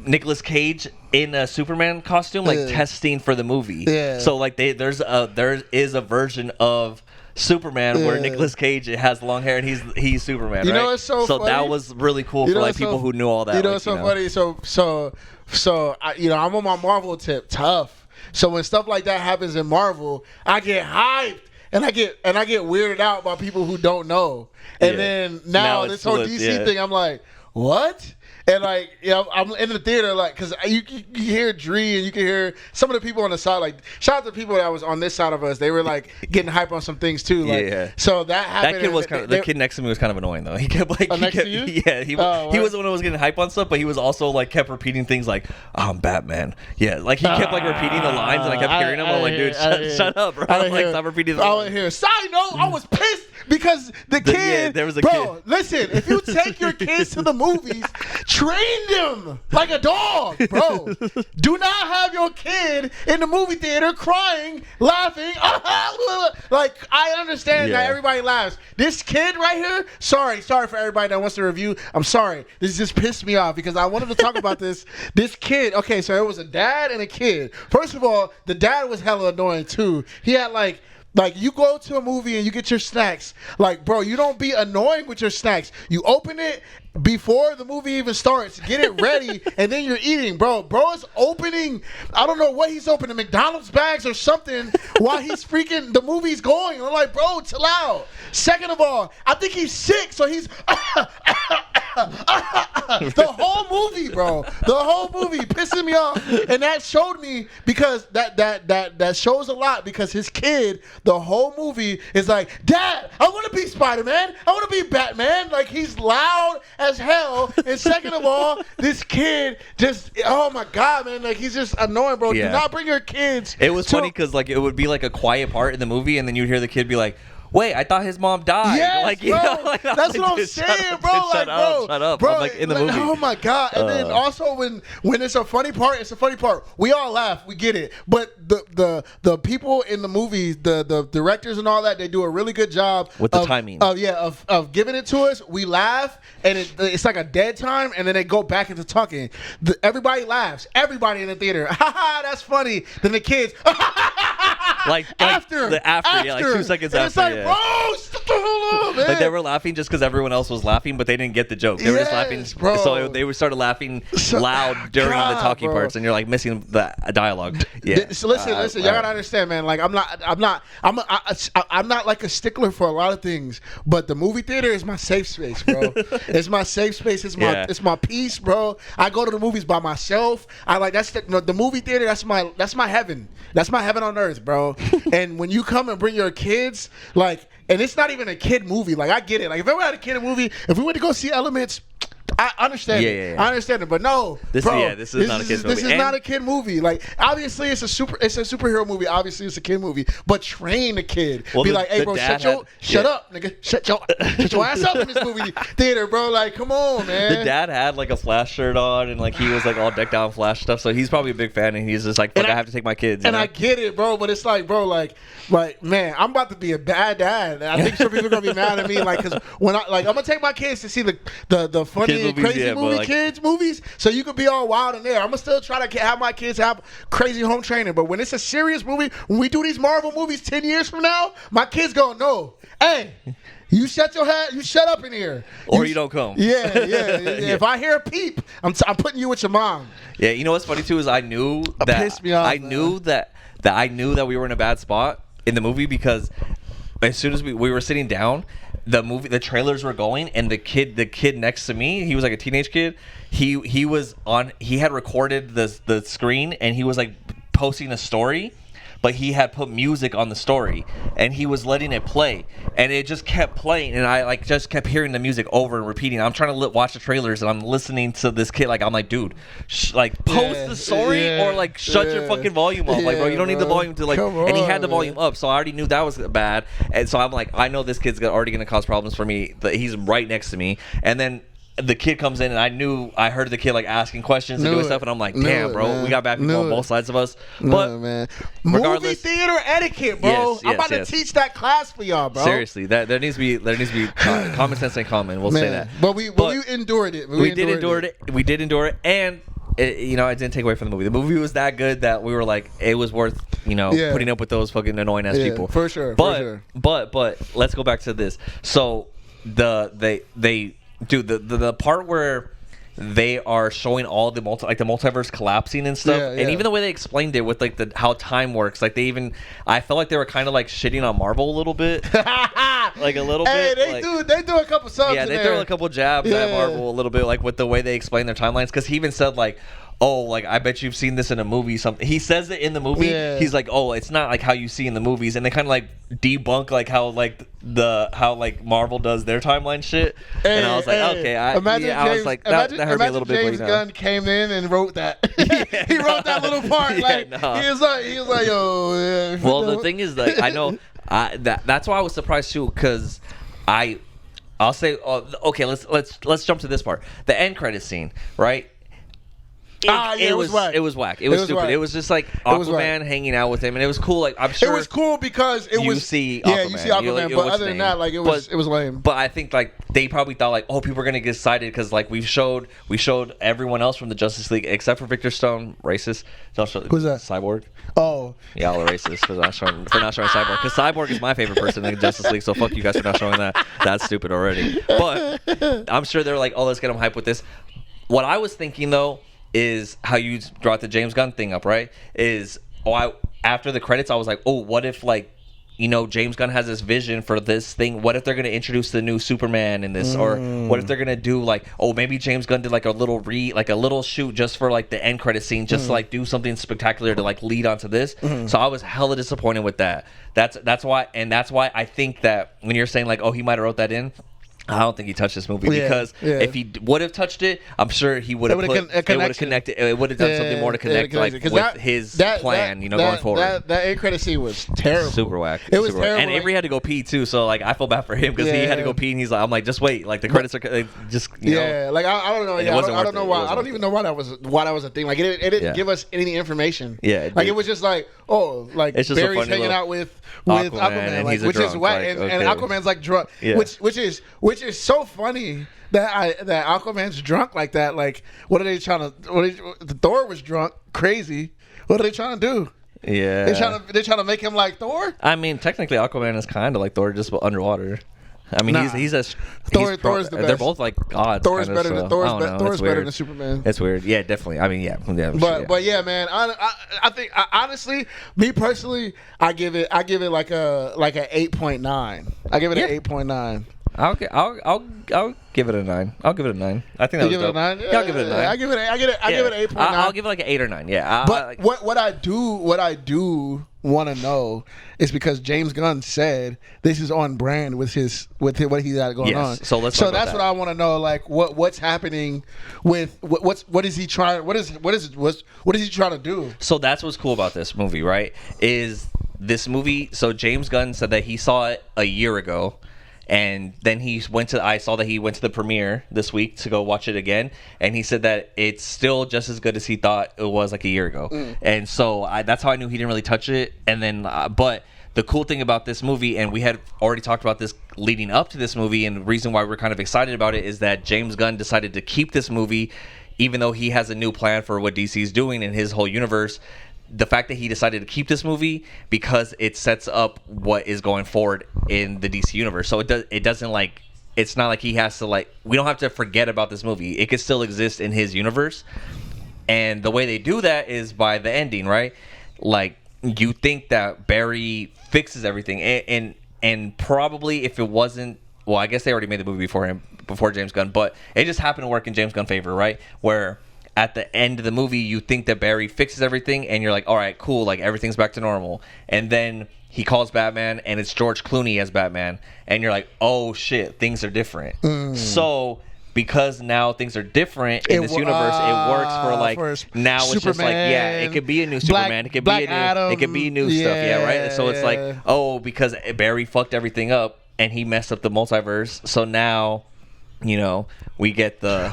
Nicolas Cage in a Superman costume, like testing for the movie. Yeah. So like there is a version of Superman where Nicolas Cage has long hair and he's Superman. You know, it's so funny. That was really cool for like people who knew all that. You know, it's so funny. So I'm on my Marvel tip, tough. So when stuff like that happens in Marvel, I get hyped. And I get weirded out by people who don't know. And then now this whole DC thing, I'm like, what? And like, I'm in the theater, like, because you hear Dree and you can hear some of the people on the side, like, shout out to people that was on this side of us. They were like getting hype on some things too. Like, so that happened. That kid was the kid next to me was kind of annoying though. He kept like, next to you? Yeah, he was the one who was getting hype on stuff, but he was also like kept repeating things like, I'm Batman. Yeah, like he kept like repeating the lines, and I kept hearing him. I'm like, dude, shut up, bro. Like, stop repeating the lines. I would hear. Side note, I was pissed because the kid, there was a bro, kid. listen, if you take your kids to the movies, train them like a dog, bro. Do not have your kid in the movie theater crying, laughing. Like, I understand that everybody laughs. This kid right here, sorry for everybody that wants to review. I'm sorry. This just pissed me off because I wanted to talk about this. This kid, okay, so it was a dad and a kid. First of all, the dad was hella annoying too. He had like you go to a movie and you get your snacks. Like, bro, you don't be annoying with your snacks. You open it before the movie even starts, get it ready, and then you're eating, bro. Bro is opening, I don't know what he's opening, McDonald's bags or something while he's freaking, the movie's going. I'm like, bro, chill out. Second of all, I think he's sick, so he's the whole movie, bro. The whole movie pissing me off. And that showed me, because that shows a lot, because his kid, the whole movie is like, Dad, I want to be Spider-Man. I want to be Batman. Like, he's loud as hell. And second of all, this kid just, oh my God, man, like, he's just annoying, bro. Yeah. Do not bring your kids. It was funny because like it would be like a quiet part in the movie, and then you'd hear the kid be like, wait, I thought his mom died. Yes, like, you bro. know, like, That's what I'm saying, bro. Like, bro, shut up. bro, I'm like in the movie. Oh my God. And then also when it's a funny part, it's a funny part. We all laugh, we get it. But the people in the movies, the directors and all that, they do a really good job with the timing. Of giving it to us. We laugh, and it's like a dead time, and then they go back into talking. Everybody laughs. Everybody in the theater. Ha, that's funny. Then the kids. like after, yeah, like 2 seconds and after. It's like, yeah. bro, shut the hell up, man. Like they were laughing just because everyone else was laughing, but they didn't get the joke. They were just laughing, bro. so they would start laughing loud during the talking bro. parts, and you're like missing the dialogue. Yeah. So listen, y'all gotta understand, man. Like, I'm not like a stickler for a lot of things, but the movie theater is my safe space, bro. It's my safe space. It's my peace, bro. I go to the movies by myself. I like the movie theater. That's my heaven. That's my heaven on earth, bro. And when you come and bring your kids, like, and it's not even a kid movie. Like, I get it. Like, if I had a kid movie, if we went to go see Elements, I understand it. I understand it, but no, this is not a kid movie. This is not a kid movie. Like, obviously, it's a superhero movie. Obviously, it's a kid movie. But train the kid. Well, be like, hey, bro, shut up, nigga. Shut your ass up in this movie theater, bro. Like, come on, man. The dad had like a Flash shirt on, and like he was like all decked out in Flash stuff. So he's probably a big fan, and he's just like, fuck, I have to take my kids. And I get it, bro. But it's like, bro, like, man, I'm about to be a bad dad. I think some people are gonna be mad at me, like, because when I'm gonna take my kids to see the funny and crazy kids movies, so you could be all wild in there. I'm gonna still try to have my kids have crazy home training, but when it's a serious movie, when we do these Marvel movies 10 years from now, my kids gonna know, hey, you shut your head, you shut up in here, or you don't come. Yeah. If I hear a peep, I'm putting you with your mom. Yeah, you know what's funny too is I knew that pissed me off, I knew that we were in a bad spot in the movie, because as soon as we were sitting down, the trailers were going, and the kid next to me, he was like a teenage kid. He had recorded the screen, and he was like posting a story, but he had put music on the story, and he was letting it play, and it just kept playing, and I like just kept hearing the music over and repeating. I'm trying to watch the trailers, and I'm listening to this kid, like, I'm like, dude, like, post the story, or like shut your fucking volume off, like, bro, you don't need the volume to, like. And he had the volume up, so I already knew that was bad, and so I'm like, I know this kid's already gonna cause problems for me. That he's right next to me, and then the kid comes in, and I heard the kid like asking questions and doing stuff, and I'm like, damn, bro, we got bad people on both sides of us. But man, regardless, movie theater etiquette, bro. I'm about to teach that class for y'all, bro. Seriously, there needs to be common sense and common. We'll say that. But we endured it. We did endure it. We did endure it, and it didn't take away from the movie. The movie was that good that we were like, it was worth putting up with those fucking annoying ass people for sure. But let's go back to this. So the part where they are showing all the multiverse collapsing and stuff, and even the way they explained it with like how time works, like I felt like they were kind of like shitting on Marvel a little bit, like a little bit. They do a couple subs. Yeah, they throw a couple jabs at Marvel a little bit, like with the way they explain their timelines. Because he even said like, oh, like, I bet you've seen this in a movie. Something he says it in the movie. Yeah. He's like, oh, it's not like how you see in the movies, and they kind of like debunk like how Marvel does their timeline shit. And I was like, okay, I was like, that hurt me a little bit. James Gunn came in and wrote that. He wrote that little part. He was like, yo. Well, the thing is, like, I know. That's why I was surprised too, because I'll say, okay, let's jump to this part. The end credit scene, right? It was whack. It was whack. It was stupid. whack. It was just like Aquaman hanging out with him, and it was cool. Like I'm sure it was cool because it you was see yeah, Aquaman. you see Aquaman, but other than that, like it was lame. But I think like they probably thought like, oh, people are gonna get excited because like we showed everyone else from the Justice League except for Victor Stone, racist. Who's that? Cyborg. Oh, yeah, all are racist for not showing Cyborg, because Cyborg is my favorite person in the Justice League. So fuck you guys for not showing that. That's stupid already. But I'm sure they're like, oh, let's get them hyped with this. What I was thinking though is how you brought the James Gunn thing up, right? After the credits, I was like, oh, what if like, you know, James Gunn has this vision for this thing. What if they're going to introduce the new Superman in this? Or what if they're going to do like, oh, maybe James Gunn did like a little shoot just for like the end credit scene, just to like do something spectacular to like lead onto this. So I was hella disappointed with that. That's why I think that when you're saying like, oh, he might have wrote that in, I don't think he touched this movie because if he would have touched it, I'm sure he would have connected. It would have done something more to connect like with his plan, going forward. That end credit scene was terrible. Super whack. It was terrible. And Avery had to go pee too, so like I feel bad for him because he had to go pee, and he's like, I'm like, just wait, like the credits are just like I don't know. Yeah, I don't know why. I don't even know why that was a thing. Like it didn't give us any information. Yeah, like it was just like, oh, like it's just Barry's hanging out with Aquaman, like, which is whack, and Aquaman's like drunk, which is so funny that Aquaman's drunk like that. Like, what are they trying to? Thor was drunk, crazy. What are they trying to do? Yeah, they're trying to make him like Thor. I mean, technically, Aquaman is kind of like Thor, just underwater. I mean, he's Thor's the best. They're both like gods. Thor's better than Superman. It's weird. Yeah, definitely. I mean, yeah. But yeah, man. I think honestly, me personally, I give it like a 8.9. I give it an 8.9. I'll give it a 9. I'll give it a 9. I think that was dope. Yeah, I'll give it a 9. I give it 8.9. I'll give it like an 8 or 9. Yeah. But what I do want to know is because James Gunn said this is on brand with what he's got going on. So that's what I want to know. Like what's happening with what is he trying? What is he trying to do? So that's what's cool about this movie, right? Is this movie? So James Gunn said that he saw it a year ago. And then I saw that he went to the premiere this week to go watch it again. And he said that it's still just as good as he thought it was like a year ago. And so that's how I knew he didn't really touch it. And then, but the cool thing about this movie, and we had already talked about this leading up to this movie, and the reason why we're kind of excited about it is that James Gunn decided to keep this movie, even though he has a new plan for what DC is doing in his whole universe. The fact that he decided to keep this movie because it sets up what is going forward in the DC universe. So it doesn't like, it's not like he has to like, we don't have to forget about this movie. It could still exist in his universe. And the way they do that is by the ending, right? Like you think that Barry fixes everything and probably if it wasn't, well, I guess they already made the movie before James Gunn, but it just happened to work in James Gunn's favor, right? Where at the end of the movie, you think that Barry fixes everything, and you're like, all right, cool, like everything's back to normal. And then he calls Batman, and it's George Clooney as Batman, and you're like, oh shit, things are different. So because now things are different in this universe, it works for like now it's Superman, just like it could be a new Superman, it could be new stuff, right? So it's like, oh, because Barry fucked everything up and he messed up the multiverse, so now, we get the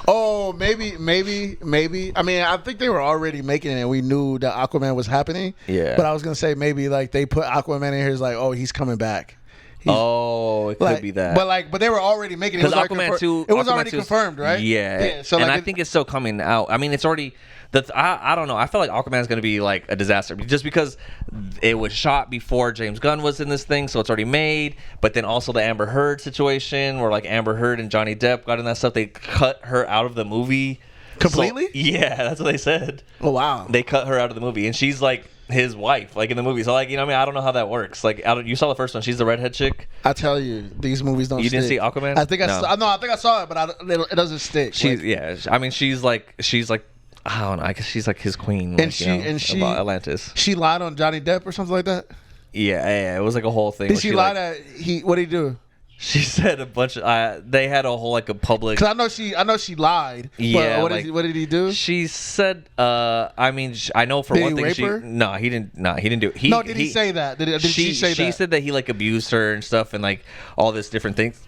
maybe. I mean, I think they were already making it, and we knew that Aquaman was happening. Yeah. But I was gonna say maybe like they put Aquaman in here. It's like, oh, he's coming back. It could be that. But they were already making it. Because Aquaman 2, it was already confirmed, right? Yeah. So and I think it's still coming out. I mean, it's already. I don't know. I feel like Aquaman's going to be like a disaster just because it was shot before James Gunn was in this thing, so it's already made. But then also the Amber Heard situation where like Amber Heard and Johnny Depp got in that stuff. They cut her out of the movie completely. So, yeah, that's what they said. Oh wow. They cut her out of the movie, and she's like his wife, like in the movie. So like, I mean, I don't know how that works. Like, you saw the first one. She's the redhead chick. I tell you, these movies don't. You didn't see Aquaman? I think I think I saw it, but it doesn't stick. I mean, she's like. I don't know. I guess she's like his queen. And she about Atlantis. She lied on Johnny Depp or something like that. Yeah. It was like a whole thing. Did she lie that what did he do? She said a bunch of. They had a whole like a public. Cause I know she lied. Yeah. But what did he do? She said. I mean, I know for Did one he thing. rape her? No, he didn't. No, he didn't do it. Did he say that? Did she say that? She said that he like abused her and stuff and like all this different things.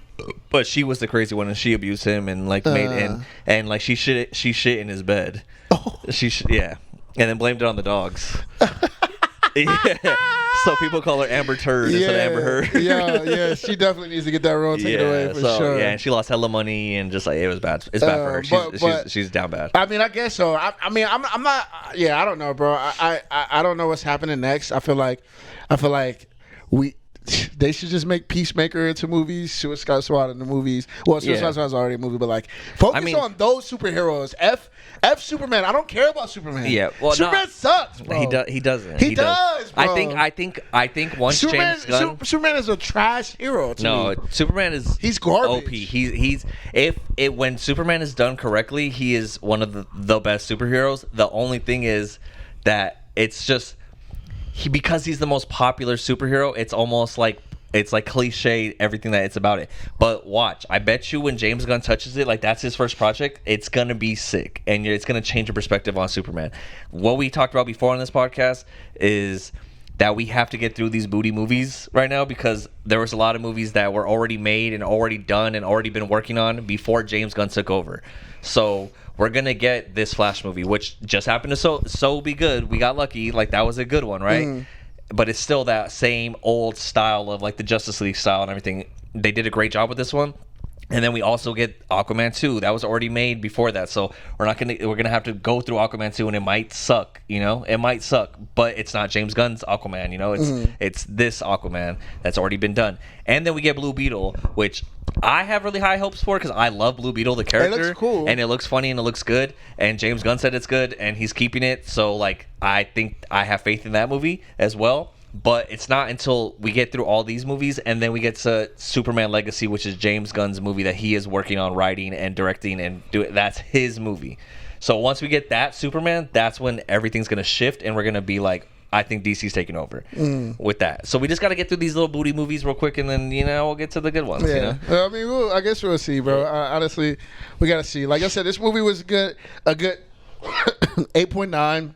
But she was the crazy one and she abused him and like made and like she shit in his bed. Oh. Yeah, and then blamed it on the dogs. Yeah. So people call her Amber Turd instead of Amber Heard. yeah. She definitely needs to get that role taken away for sure. Yeah, and she lost hella money and just like it was bad. It's bad for her. She's down bad. I mean, I guess so. I mean, I'm not. Yeah, I don't know, bro. I don't know what's happening next. I feel like they should just make Peacemaker into movies, Suicide Squad into movies. Well, Suicide Squad is already a movie, but like focus on those superheroes. F Superman. I don't care about Superman. Yeah, well, Superman sucks, bro. He doesn't. He does, bro. I think once Superman, James Gunn. Superman is a trash hero to me. Superman is. He's garbage. OP. He's when Superman is done correctly, he is one of the best superheroes. The only thing is that it's just. Because he's the most popular superhero, it's almost like cliche everything that it's about it. But watch, I bet you when James Gunn touches it, like that's his first project, it's gonna be sick, and it's gonna change your perspective on Superman. What we talked about before on this podcast is that we have to get through these booty movies right now because there was a lot of movies that were already made and already done and already been working on before James Gunn took over. So we're gonna get this Flash movie, which just happened to so be good. We got lucky, like that was a good one, right? But it's still that same old style of like the Justice League style and everything. They did a great job with this one. And then we also get Aquaman 2. That was already made before that. So we're gonna have to go through Aquaman 2 and it might suck, It might suck, but it's not James Gunn's Aquaman, It's this Aquaman that's already been done. And then we get Blue Beetle, which I have really high hopes for because I love Blue Beetle, the character. It looks cool. And it looks funny and it looks good. And James Gunn said it's good and he's keeping it. So like I think I have faith in that movie as well. But it's not until we get through all these movies and then we get to Superman Legacy, which is James Gunn's movie that he is working on writing and directing and that's his movie. So once we get that Superman, that's when everything's going to shift and we're going to be like, I think DC's taking over with that. So we just got to get through these little booty movies real quick and then, we'll get to the good ones, I mean, I guess we'll see, bro. Honestly, we got to see. Like I said, this movie was a good 8.9.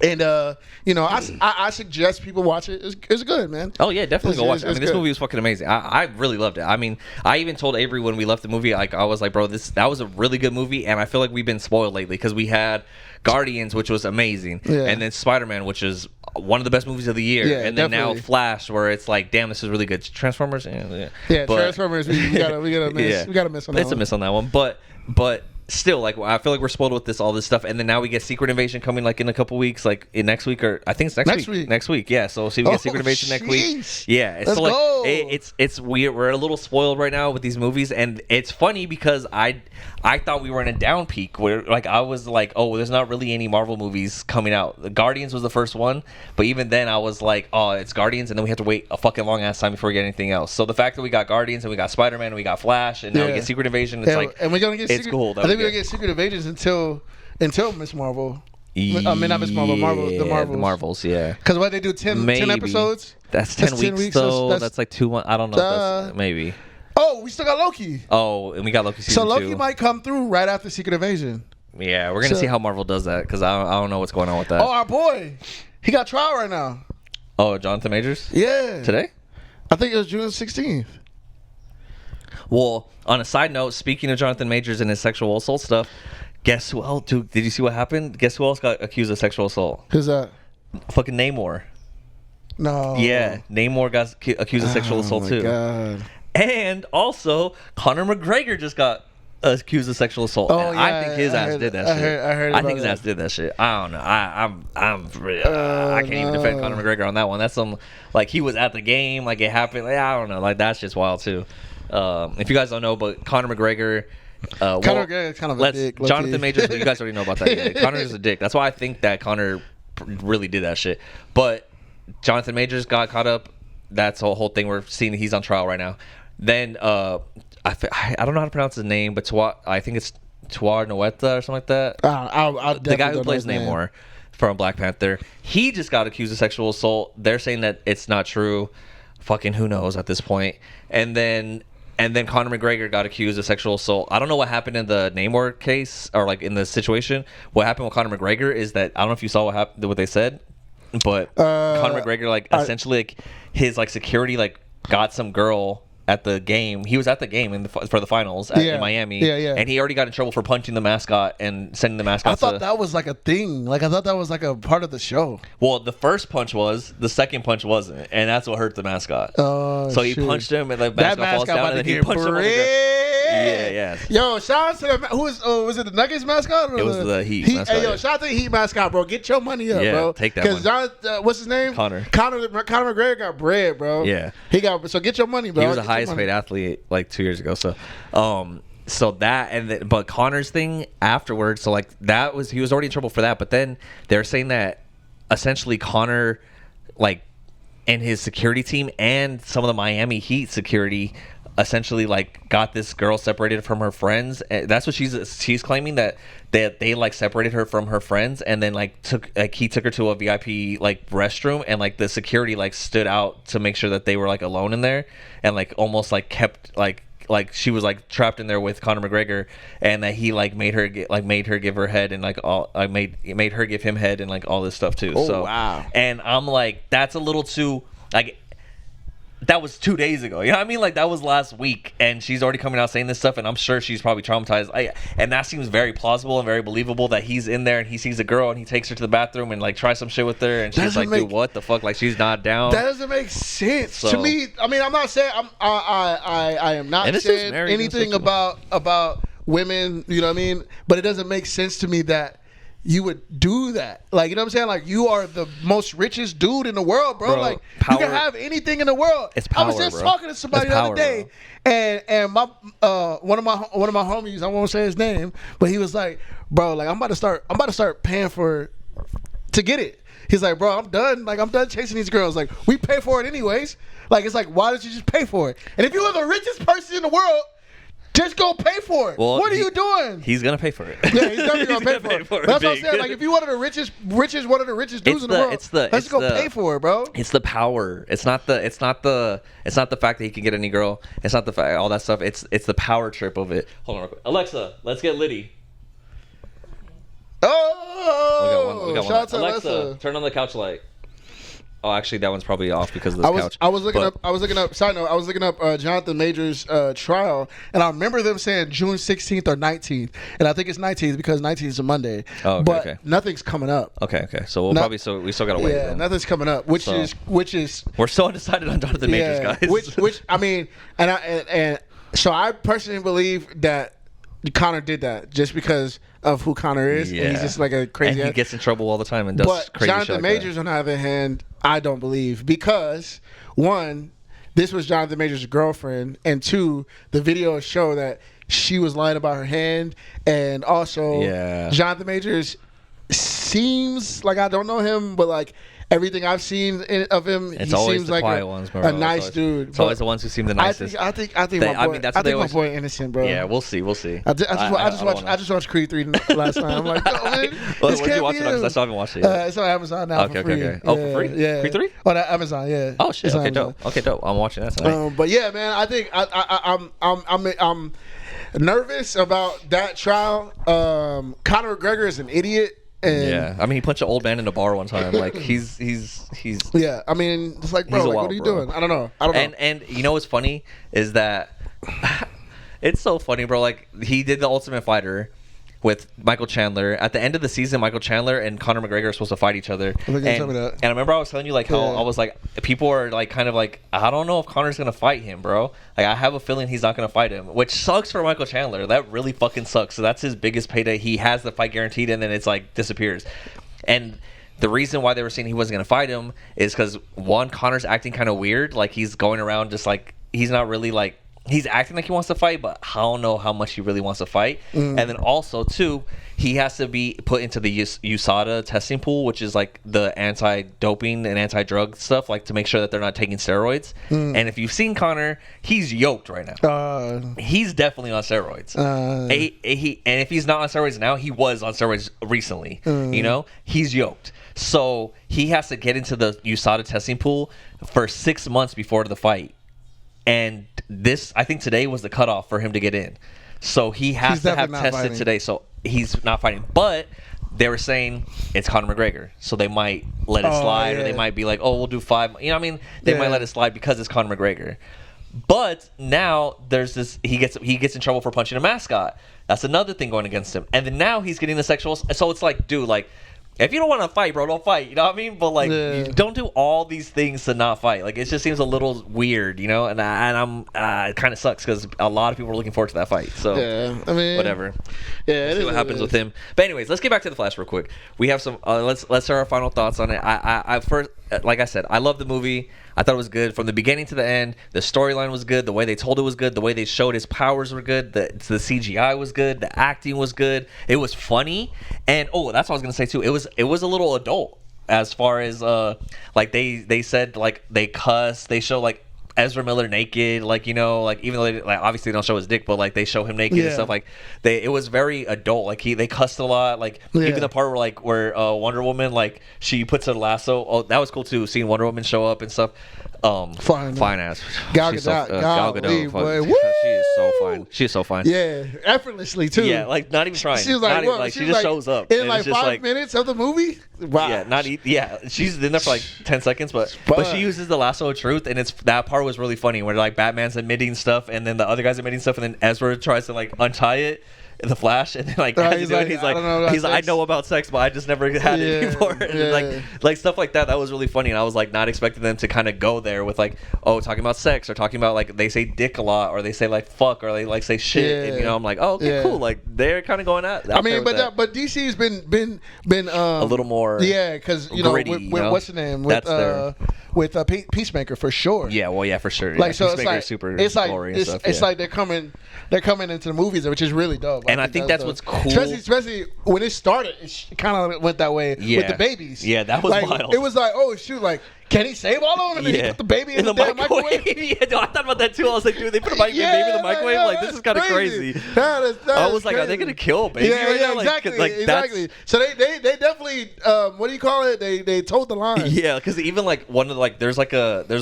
And I suggest people watch it. It's good, man. Oh yeah, definitely go watch it. I mean, this good. movie was fucking amazing. I really loved it. I mean, I even told Avery when we left the movie, like I was like, bro, that was a really good movie, and I feel like we've been spoiled lately because we had Guardians, which was amazing, and then Spider-Man, which is one of the best movies of the year, and then definitely. now Flash, where it's like, damn, this is really good. Transformers, but, Transformers, we gotta miss. We gotta miss on that. It's a miss on that one, but. Still, like I feel like we're spoiled with all this stuff, and then now we get Secret Invasion coming like in a couple weeks, like in next week or I think it's next week. Next week, yeah. So we get Secret Invasion next week. Yeah, Let's go. It's weird. We're a little spoiled right now with these movies, and it's funny because I thought we were in a down peak where like I was like, oh, there's not really any Marvel movies coming out. The Guardians was the first one, but even then I was like, oh, it's Guardians, and then we have to wait a fucking long ass time before we get anything else. So the fact that we got Guardians and we got Spider-Man and we got Flash and now we get Secret Invasion, it's like, and we're gonna get it's cool. I think we're gonna get Secret Invasion until Miss Marvel. I mean, not Miss Marvel. The Marvels. Yeah. Because what they do 10 episodes. That's 10 weeks though. That's like 2 months. I don't know. That's, maybe. Oh, we still got Loki. Oh, and we got Loki season 2. So Loki might come through right after Secret Invasion. Yeah, we're gonna see how Marvel does that because I don't know what's going on with that. Oh, our boy, he got trial right now. Oh, Jonathan Majors. Yeah. Today? I think it was June 16th. Well, on a side note, speaking of Jonathan Majors and his sexual assault stuff, guess who else? Did you see what happened? Guess who else got accused of sexual assault? Who's that? Fucking Namor. No. Yeah, Namor got accused of sexual assault too. God. And also, Conor McGregor just got accused of sexual assault. Oh, and I think his ass did that shit. I heard I think his ass did that shit. I don't know. I can't even defend Conor McGregor on that one. That's some like he was at the game, like it happened. Like, I don't know. Like that's just wild too. If you guys don't know, but Conor McGregor. Conor McGregor is kind of a dick. Jonathan Majors, you guys already know about that. Yeah. Conor is a dick. That's why I think that Conor really did that shit. But Jonathan Majors got caught up. That's the whole thing. We're seeing he's on trial right now. Then I don't know how to pronounce his name, but I think it's Tuar Noeta or something like that. The guy who plays Namor from Black Panther. He just got accused of sexual assault. They're saying that it's not true. Fucking who knows at this point. And then And then Conor McGregor got accused of sexual assault. I don't know what happened in the Namor case or like in the situation. What happened with Conor McGregor is that I don't know if you saw what they said, but Conor McGregor like essentially like his like security like got some girl at the game. He was at the game for the finals in Miami. And he already got in trouble for punching the mascot and sending the mascot. I thought that was like a thing. Like I thought that was like a part of the show. Well, the first punch was, the second punch wasn't, and that's what hurt the mascot. Oh, so he punched him, and the mascot falls down, and then he punched him on the ground. Yeah. Yo, shout out to the was it the Nuggets mascot? Or it was the Heat mascot. Hey, yo, shout out to the Heat mascot, bro. Get your money up, bro. Take that. Because what's his name? Conor McGregor got bread, bro. Yeah, he got. So get your money, bro. He was the highest paid athlete like 2 years ago. So that but Conor's thing afterwards. So like he was already in trouble for that. But then they're saying that essentially Conor, like, and his security team and some of the Miami Heat security essentially like got this girl separated from her friends. That's what she's claiming, that they like separated her from her friends, and then he took her to a VIP like restroom, and like the security like stood out to make sure that they were like alone in there, and like almost like kept like she was like trapped in there with Conor McGregor, and that he like made her give her head, and like all made her give him head and like all this stuff too. Oh, wow. And I'm like, that's a little too like. That was 2 days ago. You know what I mean? Like, that was last week, and she's already coming out saying this stuff, and I'm sure she's probably traumatized. And that seems very plausible and very believable, that he's in there and he sees a girl and he takes her to the bathroom and like tries some shit with her, and she's like, dude, what the fuck? Like, she's not down. That doesn't make sense to me. I mean, I'm not saying I am not saying anything about women. You know what I mean? But it doesn't make sense to me that you would do that. Like, you know what I'm saying? Like, you are the most richest dude in the world, bro. Like, power, you can have anything in the world. It's power, I was just talking to somebody the other day, and my one of my homies, I won't say his name, but he was like, bro, like I'm about to start paying to get it. He's like, bro, I'm done chasing these girls. Like, we pay for it anyways. Like, it's like, why don't you just pay for it? And if you are the richest person in the world, just go pay for it. Well, what are you doing? He's gonna pay for it. Yeah, he's definitely gonna pay for it. That's what I'm saying. Like, if you one of the richest dudes in the world, let's go pay for it, bro. It's the power. It's not the fact that he can get any girl. It's not the fact, all that stuff. It's the power trip of it. Hold on, real quick. Alexa, let's get Liddy. Oh, we got one. Shout out to Alexa, turn on the couch light. Oh, actually, that one's probably off because of the couch. I was looking up. Side note: I was looking up Jonathan Majors' trial, and I remember them saying June 16th or 19th, and I think it's 19th because 19th is a Monday. Oh, okay, but nothing's coming up. Okay. So we still gotta wait. Yeah, then. Nothing's coming up, which is we're so undecided on Jonathan Majors, guys. Which I mean, and so I personally believe that Conor did that just because of who Conor is. Yeah. And he's just like a crazy. And he gets in trouble all the time and does crazy shit. But Jonathan Majors, on the other hand, I don't believe, because one, this was Jonathan Majors' girlfriend, and two, the videos show that she was lying about her hand, and also Jonathan Majors seems like, I don't know him, but like everything I've seen of him, he seems like a nice dude. It's always the ones who seem the nicest. I think my boy innocent, bro. Yeah, we'll see. I just watched Creed 3 last night. I'm like, oh, man, what did you watch it on? Because I still haven't watched it yet. It's on Amazon now for free. Okay. Oh, for free? Yeah. Creed 3? On Amazon, yeah. Oh shit. Okay, dope. I'm watching that tonight. But yeah, man, I think I'm nervous about that trial. Conor McGregor is an idiot. Yeah, I mean, he punched an old man in a bar one time. Like, he's. Yeah, I mean, it's like, bro, like, what are you doing? I don't know. And you know what's funny is that it's so funny, bro. Like, he did The Ultimate Fighter with Michael Chandler. At the end of the season, Michael Chandler and Conor McGregor are supposed to fight each other. And I remember I was telling you, like, how I was like, people are like, kind of like, I don't know if Conor's gonna fight him, bro. Like, I have a feeling he's not gonna fight him, which sucks for Michael Chandler. That really fucking sucks. So that's his biggest payday. He has the fight guaranteed, and then it's like disappears. And the reason why they were saying he wasn't gonna fight him is because, one, Conor's acting kind of weird. Like, he's going around just like, he's not really like, he's acting like he wants to fight, but I don't know how much he really wants to fight. And then also, two, he has to be put into the USADA testing pool, which is like the anti-doping and anti-drug stuff, like to make sure that they're not taking steroids. And if you've seen Conor, he's yoked right now. He's definitely on steroids. And if he's not on steroids now, he was on steroids recently. You know, he's yoked. So he has to get into the USADA testing pool for 6 months before the fight. and this I think today was the cutoff for him to get in. So he has to have tested fighting today. So he's not fighting, but they were saying it's Conor McGregor, so they might let it slide, or they might be like, "Oh, we'll do 5." You know what I mean? They might let it slide because it's Conor McGregor. But now there's this. He gets in trouble for punching a mascot. That's another thing going against him. And then now he's getting the sexual. So it's like, dude, like, if you don't want to fight, bro, don't fight. You know what I mean? But like, you don't do all these things to not fight. Like, it just seems a little weird, you know. And I'm it kind of sucks because a lot of people are looking forward to that fight. So I mean, whatever. Yeah, we'll see what happens with him. But anyways, let's get back to the Flash real quick. We have some. Let's share our final thoughts on it. I first, like I said, I love the movie. I thought it was good from the beginning to the end. The storyline was good. The way they told it was good. The way they showed his powers were good. The CGI was good. The acting was good. It was funny. And that's what I was gonna say too. It was a little adult as far as like they said, like, they cuss. They show like Ezra Miller naked, like, you know, like, even though they, like, obviously they don't show his dick, but like they show him naked and stuff. Like it was very adult. Like they cussed a lot. Like even the part where Wonder Woman, like, she puts a lasso. Oh, that was cool too, seeing Wonder Woman show up and stuff. Fine ass Gal Gadot, Gal Gadot, she is so fine. She is so fine. Yeah, effortlessly too. Yeah, like not even trying. She was like, what? She just shows up in like 5 minutes of the movie. Wow. Yeah, she's in there for like 10 seconds, but she uses the lasso of truth, and that part was really funny where like Batman's admitting stuff, and then the other guy's admitting stuff, and then Ezra tries to like untie it. In the Flash, and then like he's like, I know about sex, but I just never had it before. And like stuff like that. That was really funny, and I was like not expecting them to kind of go there with like, talking about sex, or talking about like they say dick a lot, or they say like fuck, or they like say shit. And, you know, I'm like, okay, cool. Like they're kind of going out. I mean, but DC's been a little more because you gritty, know, with what's the name with Peacemaker for sure. Yeah, well, yeah, for sure. Like, so Peacemaker it's like super gory and stuff. It's like they're coming into the movies, which is really dope. And I think that's what's cool. Especially when it started, it kind of went that way with the babies. Yeah, that was like, wild. It was like, oh shoot, like, can he save all of them? And then he put the baby in the damn microwave. Yeah, no, I thought about that too. I was like, dude, they put a baby in the microwave. Like, this is kind of crazy. I was like, are they gonna kill a baby? Yeah, exactly. So they definitely what do you call it? They told the line. Yeah, because even like one of the, like there's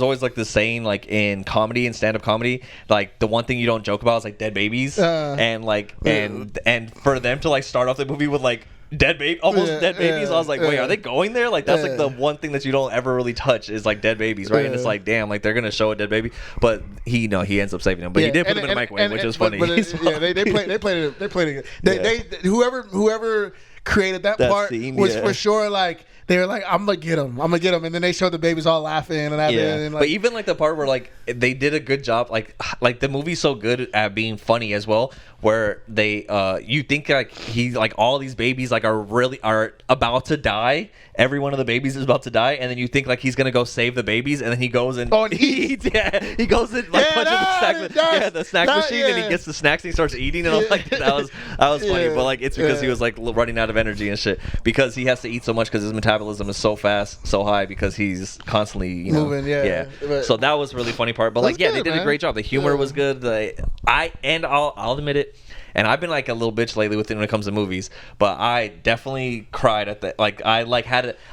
always like this saying, like in comedy and stand up comedy, like the one thing you don't joke about is like dead babies, and like and for them to like start off the movie with like dead babies. I was like, wait, are they going there? Like, that's like the one thing that you don't ever really touch is like dead babies, right? And it's like, damn, like they're gonna show a dead baby, but he ends up saving him. But he did put him in the microwave, which was funny. They played it. Whoever created that part scene, was for sure like. They were like, I'm gonna get him, and then they showed the babies all laughing and that. And like, but even like the part where like they did a good job, like the movie's so good at being funny as well, where they you think like all these babies like are about to die. Every one of the babies is about to die, and then you think like he's gonna go save the babies, and then he goes and he goes and like punches the snack machine, and he gets the snacks and he starts eating, and I'm like, that was funny, but like it's because he was like running out of energy and shit, because he has to eat so much because his metabolism is so fast, so high, because he's constantly moving. So that was a really funny part, but like they did a great job. The humor was good. I'll admit it. And I've been like a little bitch lately when it comes to movies, but I definitely cried at the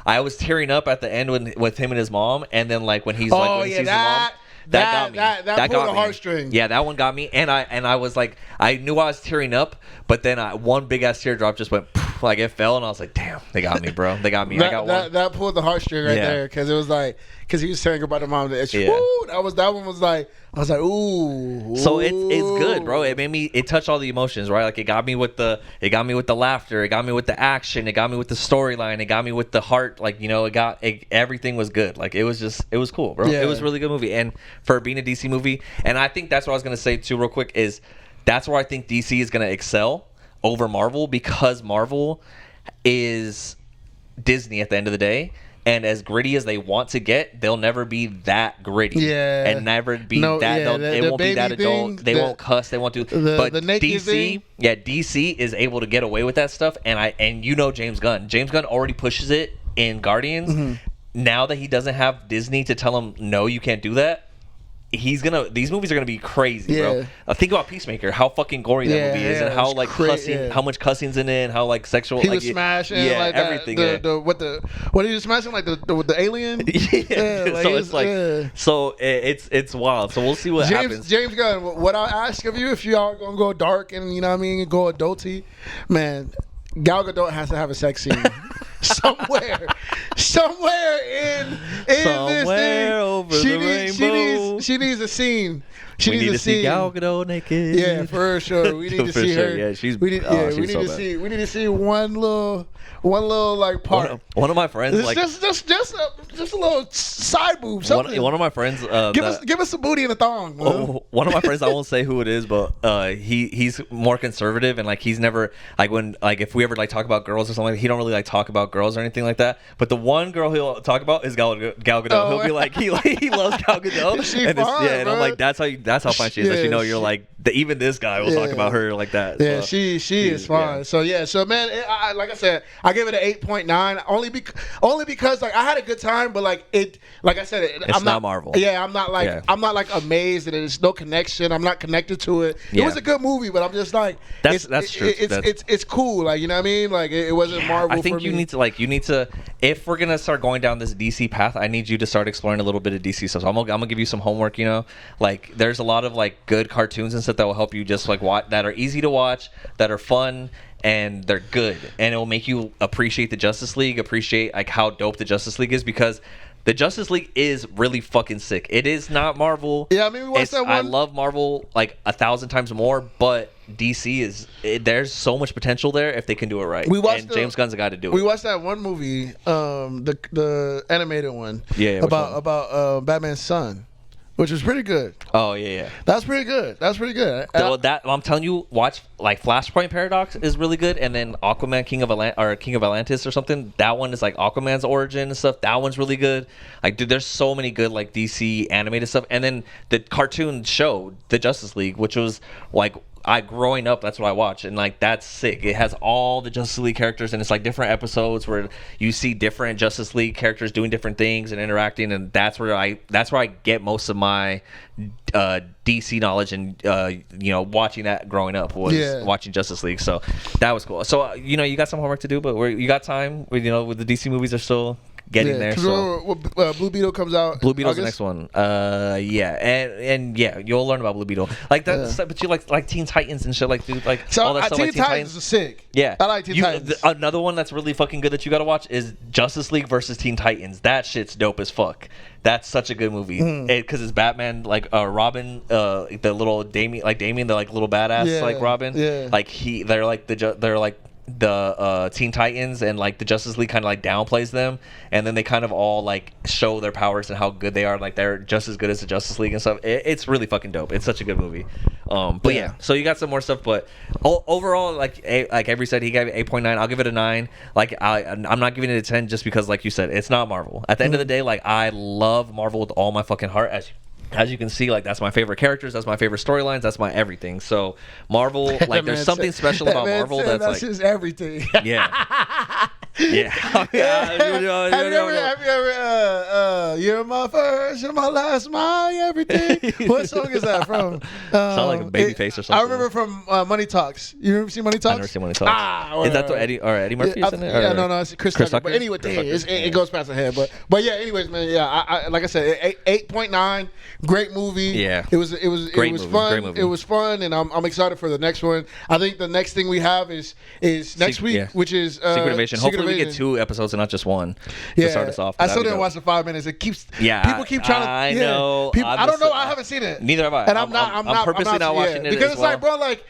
I was tearing up at the end with him and his mom, and then like when he's when he sees his mom. That got me. That pulled a heartstring. Yeah, that one got me, and I was like, I knew I was tearing up, but then one big ass teardrop just went like it fell, and I was like, damn, they got me, bro. They got me. I got one. That pulled the heartstring right there, because it was like, because he was saying about the mom. That one was like, I was like, ooh. So it's good, bro. It made me. It touched all the emotions, right? Like it got me with the laughter. It got me with the action. It got me with the storyline. It got me with the heart. Like, you know, everything was good. Like it was cool, bro. Yeah. It was a really good movie, and for being a DC movie, and I think that's what I was gonna say too, real quick, is that's where I think DC is gonna excel over Marvel, because Marvel is Disney at the end of the day. And as gritty as they want to get, they'll never be that gritty. Yeah. And never be that. It won't be that adult. They won't cuss. They won't do. But DC, DC is able to get away with that stuff. And you know James Gunn. James Gunn already pushes it in Guardians. Mm-hmm. Now that he doesn't have Disney to tell him, no, you can't do that. these movies are gonna be crazy, Yeah. bro. Think about Peacemaker, how fucking gory that movie is, and how like cussing, how much cussing's in it, and how like sexual. He like, was smashing, yeah, like everything. What are you smashing, like with the alien? Yeah, like so it's like, so it's wild. So we'll see what happens. James Gunn, what I'll ask of you, if y'all gonna go dark and you know what I mean, go adulty, man, Gal Gadot has to have a sex scene. somewhere in this thing. Over the rainbow. She needs a scene. We need to see Gal Gadot naked. Yeah, for sure. We need to see her. Yeah, she's. We need to see one little like part. One of my friends, like just a little side boob. Something. One of my friends. Give us a booty and a thong. One of my friends, I won't say who it is, but he's more conservative, and like he's never like when like if we ever like talk about girls or something, he don't really like talk about girls or anything like that. But the one girl he'll talk about is Gal Gadot. Oh, he'll be like he loves Gal Gadot. She and fine, and bro. I'm like that's how fine she is. That you know you're like even this guy will talk about her like that. Yeah, so, she is fine. Yeah. So man, like I said, I give it an 8.9 only because like I had a good time, but like I said, it's not Marvel. Yeah, I'm not like amazed that there's no connection. I'm not connected to it. Yeah. It was a good movie, but I'm just like that's true. It's cool. Like you know what I mean? Like it wasn't Marvel. I think for you me. need to if we're gonna start going down this DC path, I need you to start exploring a little bit of DC stuff. So I'm gonna give you some homework. You know, like there's a lot of like good cartoons and stuff that will help you just like watch, that are easy to watch, that are fun, and they're good, and it will make you appreciate the Justice League, appreciate like how dope the Justice League is, because the Justice League is really fucking sick. It is not Marvel. Yeah, I mean, we watched that one. I love Marvel like 1,000 times more, but DC is there's so much potential there if they can do it right. James Gunn's the guy to do it. We watched that one movie, the animated one. Yeah. About Batman's son, which was pretty good. Oh yeah. That's pretty good. I'm telling you, watch like Flashpoint Paradox is really good, and then Aquaman King of Atlantis or something. That one is like Aquaman's origin and stuff. That one's really good. Like, dude, there's so many good like DC animated stuff, and then the cartoon show, the Justice League, which was like. Growing up, that's what I watched, and like that's sick. It has all the Justice League characters, and it's like different episodes where you see different Justice League characters doing different things and interacting, and that's where I get most of my DC knowledge, and watching that growing up was watching Justice League. So that was cool. So you got some homework to do, but you got time. With the DC movies are still getting there. So Blue Beetle comes out. Blue Beetle's the next one. And you'll learn about Blue Beetle. Like that, but you like Teen Titans and shit. Like dude, like so all that stuff. Teen Titans is sick. Yeah, I like Teen Titans. Another one that's really fucking good that you gotta watch is Justice League versus Teen Titans. That shit's dope as fuck. That's such a good movie because it's Batman, like Robin, the little Damien, the like little badass like Robin. Yeah. Like they're like the Teen Titans, and like the Justice League kind of like downplays them, and then they kind of all like show their powers and how good they are. Like they're just as good as the Justice League and stuff. It's really fucking dope. It's such a good movie. But yeah, so you got some more stuff, but overall, like Avery said, he gave it 8.9. I'll give it a 9. Like I'm not giving it a 10 just because, like you said, it's not Marvel. At the end of the day, like I love Marvel with all my fucking heart. As you can see, like that's my favorite characters, that's my favorite storylines, that's my everything. So Marvel, like there's something special about Marvel that's like just everything. Yeah. Yeah. Have you ever you're my first, you're my last, my everything? What song is that from? Sound like a Babyface or something. I remember from Money Talks. You ever seen Money Talks? I've never seen Money Talks. Is that the Eddie Murphy is in it? Yeah, no, it's Chris Tucker. But anyway, it goes past the head. But yeah, anyways, man, I like I said, 8.9. Great movie. Yeah. It was fun. Great movie. It was fun, and I'm excited for the next one. I think the next thing we have is next week, which is Secret Invasion. Hopefully we get 2 episodes and not just 1 to start us off. I still didn't watch the 5 minutes. It keeps people keep trying to. I know. I don't know. I haven't seen it. Neither have I. And I'm purposely not watching it because as well. Like, bro, like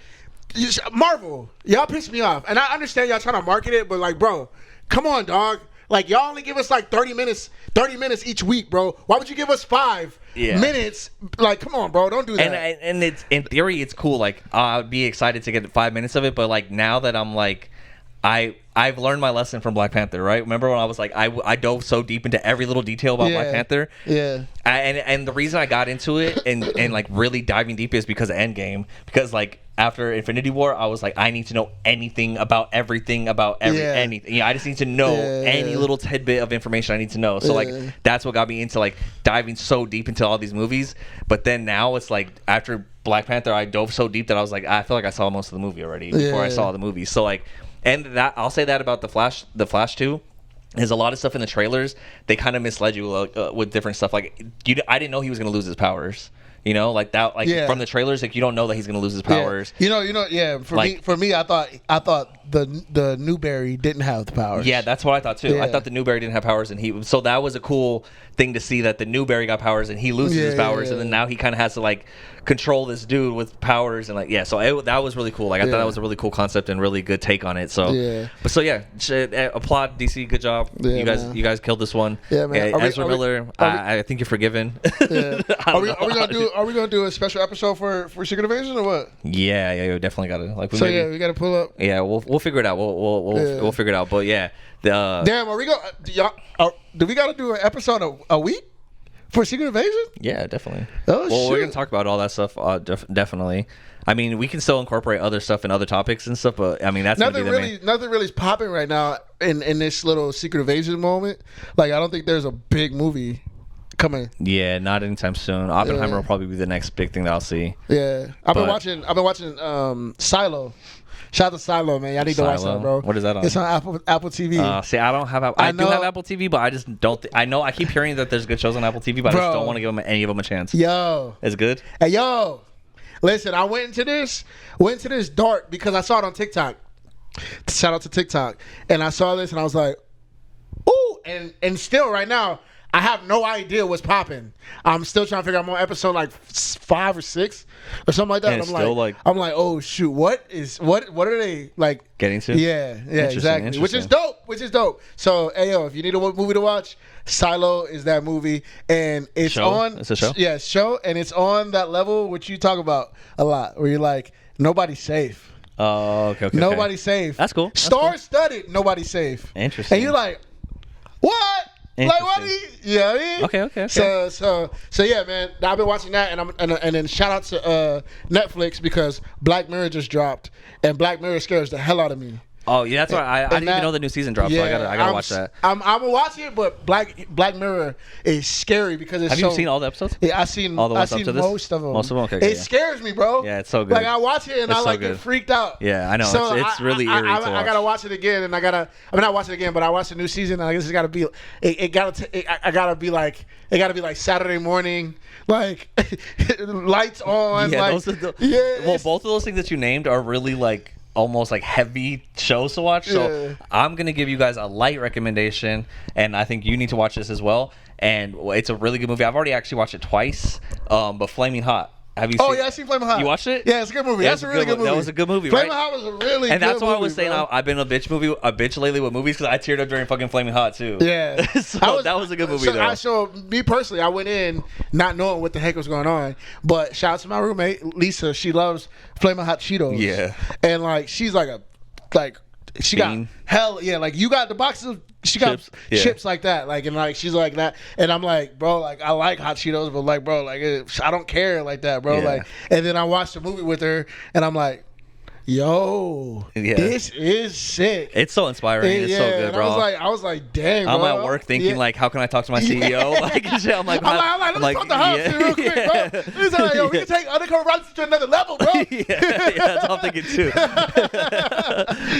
Marvel, y'all piss me off, and I understand y'all trying to market it, but like, bro, come on, dog. Like, y'all only give us like 30 minutes each week, bro. Why would you give us 5 minutes? Like, come on, bro. Don't do that. And it's in theory, it's cool. Like, I'd be excited to get 5 minutes of it, but like now that I'm like, I've learned my lesson from Black Panther, right? Remember when I was like, I dove so deep into every little detail about Black Panther? Yeah. And the reason I got into it and like really diving deep is because of Endgame. Because like after Infinity War, I was like, I need to know anything about everything about anything. Yeah, I just need to know any little tidbit of information I need to know. So like that's what got me into like diving so deep into all these movies. But then now it's like after Black Panther, I dove so deep that I was like, I feel like I saw most of the movie already before I saw the movie. So like, and that I'll say that about the Flash too. There's a lot of stuff in the trailers. They kind of misled you with different stuff. Like, I didn't know he was going to lose his powers. You know, like that. Like from the trailers, like you don't know that he's going to lose his powers. Yeah. You know. Yeah. For me, I thought the Newberry didn't have the powers. Yeah, that's what I thought too. I thought the Newberry didn't have powers, and so that was a cool thing to see that the Newberry got powers and he loses his powers, and then now he kind of has to like control this dude with powers and like so that was really cool. Like I thought that was a really cool concept and really good take on it. So applaud DC, good job. You guys killed this one. Yeah, man. Ezra Miller, I think you're forgiven. Yeah. Are we gonna do a special episode for Secret Invasion or what? Yeah, we definitely gotta we gotta pull up. Yeah, we'll figure it out. We'll figure it out. But yeah, damn, are we gonna do we gotta do an episode a week for Secret Invasion? Yeah, definitely. Oh, shit. We're gonna talk about all that stuff. Definitely. I mean, we can still incorporate other stuff and other topics and stuff, but I mean that's nothing really is popping right now in this little Secret Invasion moment. Like I don't think there's a big movie coming. Yeah, not anytime soon. Oppenheimer will probably be the next big thing that I'll see. Yeah, I've been watching Silo. Shout out to Silo, man. I need to watch that, bro. What is that on? It's on Apple TV. See, I don't have. I do have Apple TV, but I just don't. I know. I keep hearing that there's good shows on Apple TV, but I just don't want to give any of them a chance. Yo, it's good. Hey, yo, listen. I went into this dark because I saw it on TikTok. Shout out to TikTok, and I saw this and I was like, ooh, and still right now. I have no idea what's popping. I'm still trying to figure out. I'm on episode like 5 or 6 or something like that. And I'm like, oh shoot, what are they like getting to? Yeah, exactly. Which is dope. So, yo, if you need a movie to watch, Silo is that movie, and it's on. It's a show. Yeah, show, and it's on that level which you talk about a lot, where you're like, nobody's safe. Oh, okay. Nobody's safe. That's cool. Star-studded. Nobody's safe. Interesting. And you're like, what? Like what? Yeah, I mean? Okay. So yeah, man. I've been watching that, and then shout out to Netflix because Black Mirror just dropped, and Black Mirror scares the hell out of me. Oh yeah, that's why I didn't even know the new season dropped. Yeah, so I gotta watch that. I'm gonna watch it, but Black Mirror is scary because it's. Have you seen all the episodes? Yeah, I've seen all the ones I've up seen to this? most of them. Most of them. Okay. It scares me, bro. Yeah, it's so good. Like I watch it and I get freaked out. Yeah, I know. So it's really eerie to watch. I gotta watch it again, and I not watch it again, but I watched the new season, and I guess it's gotta be. It gotta be like Saturday morning, like lights on. Yeah, like, well, both of those things that you named are really like. Almost like heavy shows to watch, so I'm gonna give you guys a light recommendation, and I think you need to watch this as well. And it's a really good movie. I've already actually watched it twice. But Flaming Hot. Have you? Oh yeah, I seen Flaming Hot. You watched it? Yeah, it's a good movie. That's a really good movie. That was a good movie. Flaming right? Hot was a really good movie. And that's why I was saying I've been a bitch lately with movies because I teared up during fucking Flaming Hot too. Yeah, that was a good movie though. So me personally, I went in not knowing what the heck was going on, but shout out to my roommate Lisa. She loves Flaming Hot Cheetos. Yeah, and like she's she got hell yeah, like you got the boxes of she got chips like that, like, and like she's like that, and I'm like, bro, like I like hot Cheetos, but like, bro, like I don't care like that, bro, like, and then I watched the movie with her, and I'm like, yo, this is sick. It's so inspiring. It's so good, bro. I was like, dang, bro. I'm at work thinking like, how can I talk to my CEO? Like, shit. I'm like, let me talk to her real quick, bro. He's like, yo, we can take undercover rights to another level, bro. That's what I'm thinking too.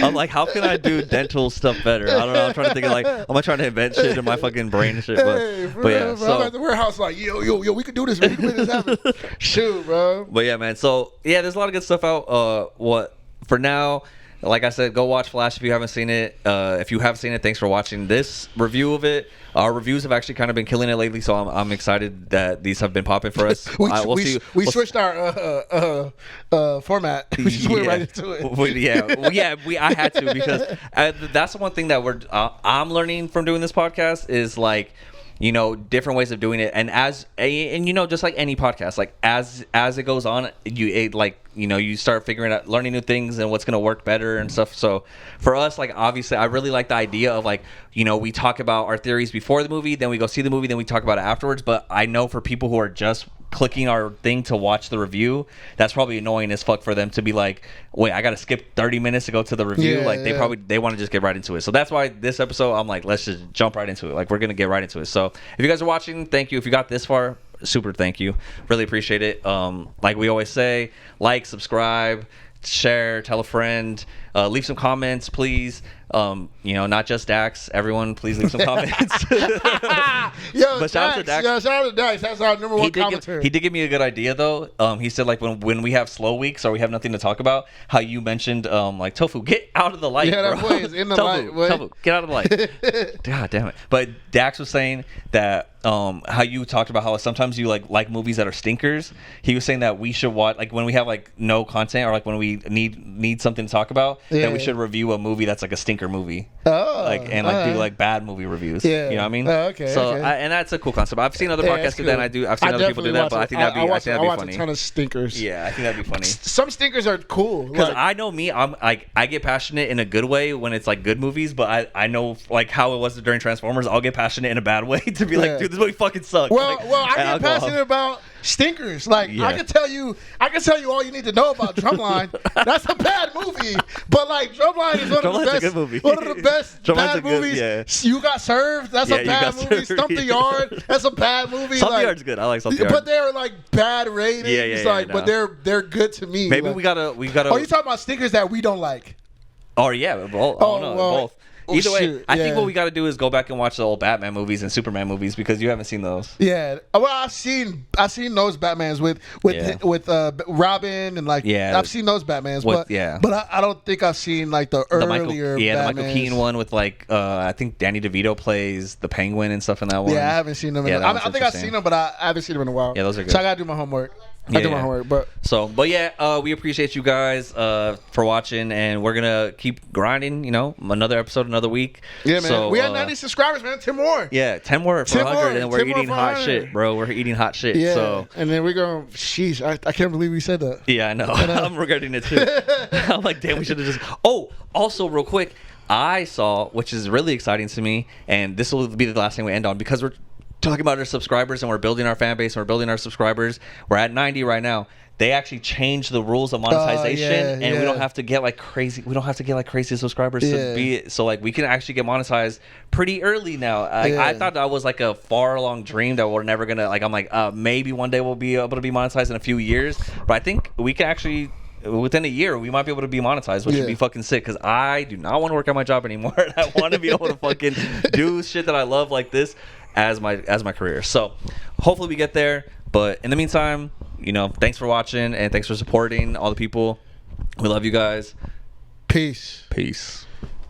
I'm like, how can I do dental stuff better? I don't know. I'm trying to think of like, I'm trying to invent shit in my fucking brain and shit. But yeah, so I'm at the warehouse like, yo, we can do this. We can make this happen. Shoot, bro. But yeah, man. So yeah, there's a lot of good stuff out. For now, like I said, go watch Flash if you haven't seen it. If you have seen it, thanks for watching this review of it. Our reviews have actually kind of been killing it lately, so I'm excited that these have been popping for us. We switched our format. We just went right into it. I had to because that's the one thing that I'm learning from doing this podcast is like, you know, different ways of doing it, and you know, just like any podcast, like as it goes on, you start figuring out, learning new things and what's gonna work better and stuff. So for us, like obviously, I really like the idea of like, you know, we talk about our theories before the movie, then we go see the movie, then we talk about it afterwards. But I know for people who are just clicking our thing to watch the review, that's probably annoying as fuck for them to be like, wait, I gotta skip 30 minutes to go to the review. Yeah, like they want to just get right into it. So that's why this episode I'm like, let's just jump right into it. Like we're gonna get right into it. So if you guys are watching, thank you. If you got this far, super thank you. Really appreciate it. Like we always say, like, subscribe, share, tell a friend, leave some comments, please. Not just Dax. Everyone, please leave some comments. But shout out to Dax. Shout out to Dax. That's our number one commentator. He did give me a good idea though. He said like when we have slow weeks or we have nothing to talk about, how you mentioned like tofu, get out of the light. Yeah, that boy is in the light. Tofu, get out of the light. God damn it. But Dax was saying that how you talked about how sometimes you like movies that are stinkers. He was saying that we should watch like when we have like no content or like when we need something to talk about, then we should review a movie that's like a stinker movie. Do like bad movie reviews. Yeah. You know what I mean? Okay. So and that's a cool concept. I've seen other podcasts do that. I've seen other people do that, but I think that'd be funny. I watch a ton of stinkers. Yeah, I think that'd be funny. Some stinkers are cool. Because I know me, I'm like I get passionate in a good way when it's like good movies, but I know like how it was during Transformers. I'll get passionate in a bad way to be like, dude, this movie fucking sucks. Well, I get passionate about stinkers. Like I can tell you all you need to know about Drumline. That's a bad movie, but like Drumline is one of the best bad movies. You Got Served. That's a bad movie. Stump the Yard. That's a bad movie. Stump the Yard's good. I like Stump the Yard. But they're like bad ratings. But they're good to me. Maybe we gotta. Oh, you talking about stinkers that we don't like? Oh yeah, both. Either way, I think what we got to do is go back and watch the old Batman movies and Superman movies because you haven't seen those. Yeah, well, I've seen those Batmans with Robin and like I've seen those Batmans, but I don't think I've seen like the earlier the Michael Keaton one with like I think Danny DeVito plays the Penguin and stuff in that one. Yeah, I haven't seen them. I think I've seen them, but I haven't seen them in a while. Yeah, those are good. So I gotta do my homework. I do my homework, but we appreciate you guys for watching, and we're gonna keep grinding. Another episode, another week. Yeah, man. So, we had 90 subscribers, man. 10 more. Yeah, 10 more for 100, and we're eating hot shit, bro. We're eating hot shit. Yeah. So, and then we're going. Sheesh, I can't believe we said that. Yeah, I know. I'm regretting it too. I'm like, damn, we should have just. Oh, also, real quick, I saw, which is really exciting to me, and this will be the last thing we end on because we're talking about our subscribers and we're building our fan base and we're building our subscribers. We're at 90 right now. They actually changed the rules of monetization, and we don't have to get like crazy. We don't have to get like crazy subscribers to be so like we can actually get monetized pretty early now. I thought that was like a far along dream that we're never gonna like. I'm like maybe one day we'll be able to be monetized in a few years, but I think we can actually. Within a year, we might be able to be monetized, which would be fucking sick. Because I do not want to work at my job anymore. I want to be able to fucking do shit that I love like this as my career. So hopefully we get there. But in the meantime, thanks for watching and thanks for supporting all the people. We love you guys. Peace. Peace.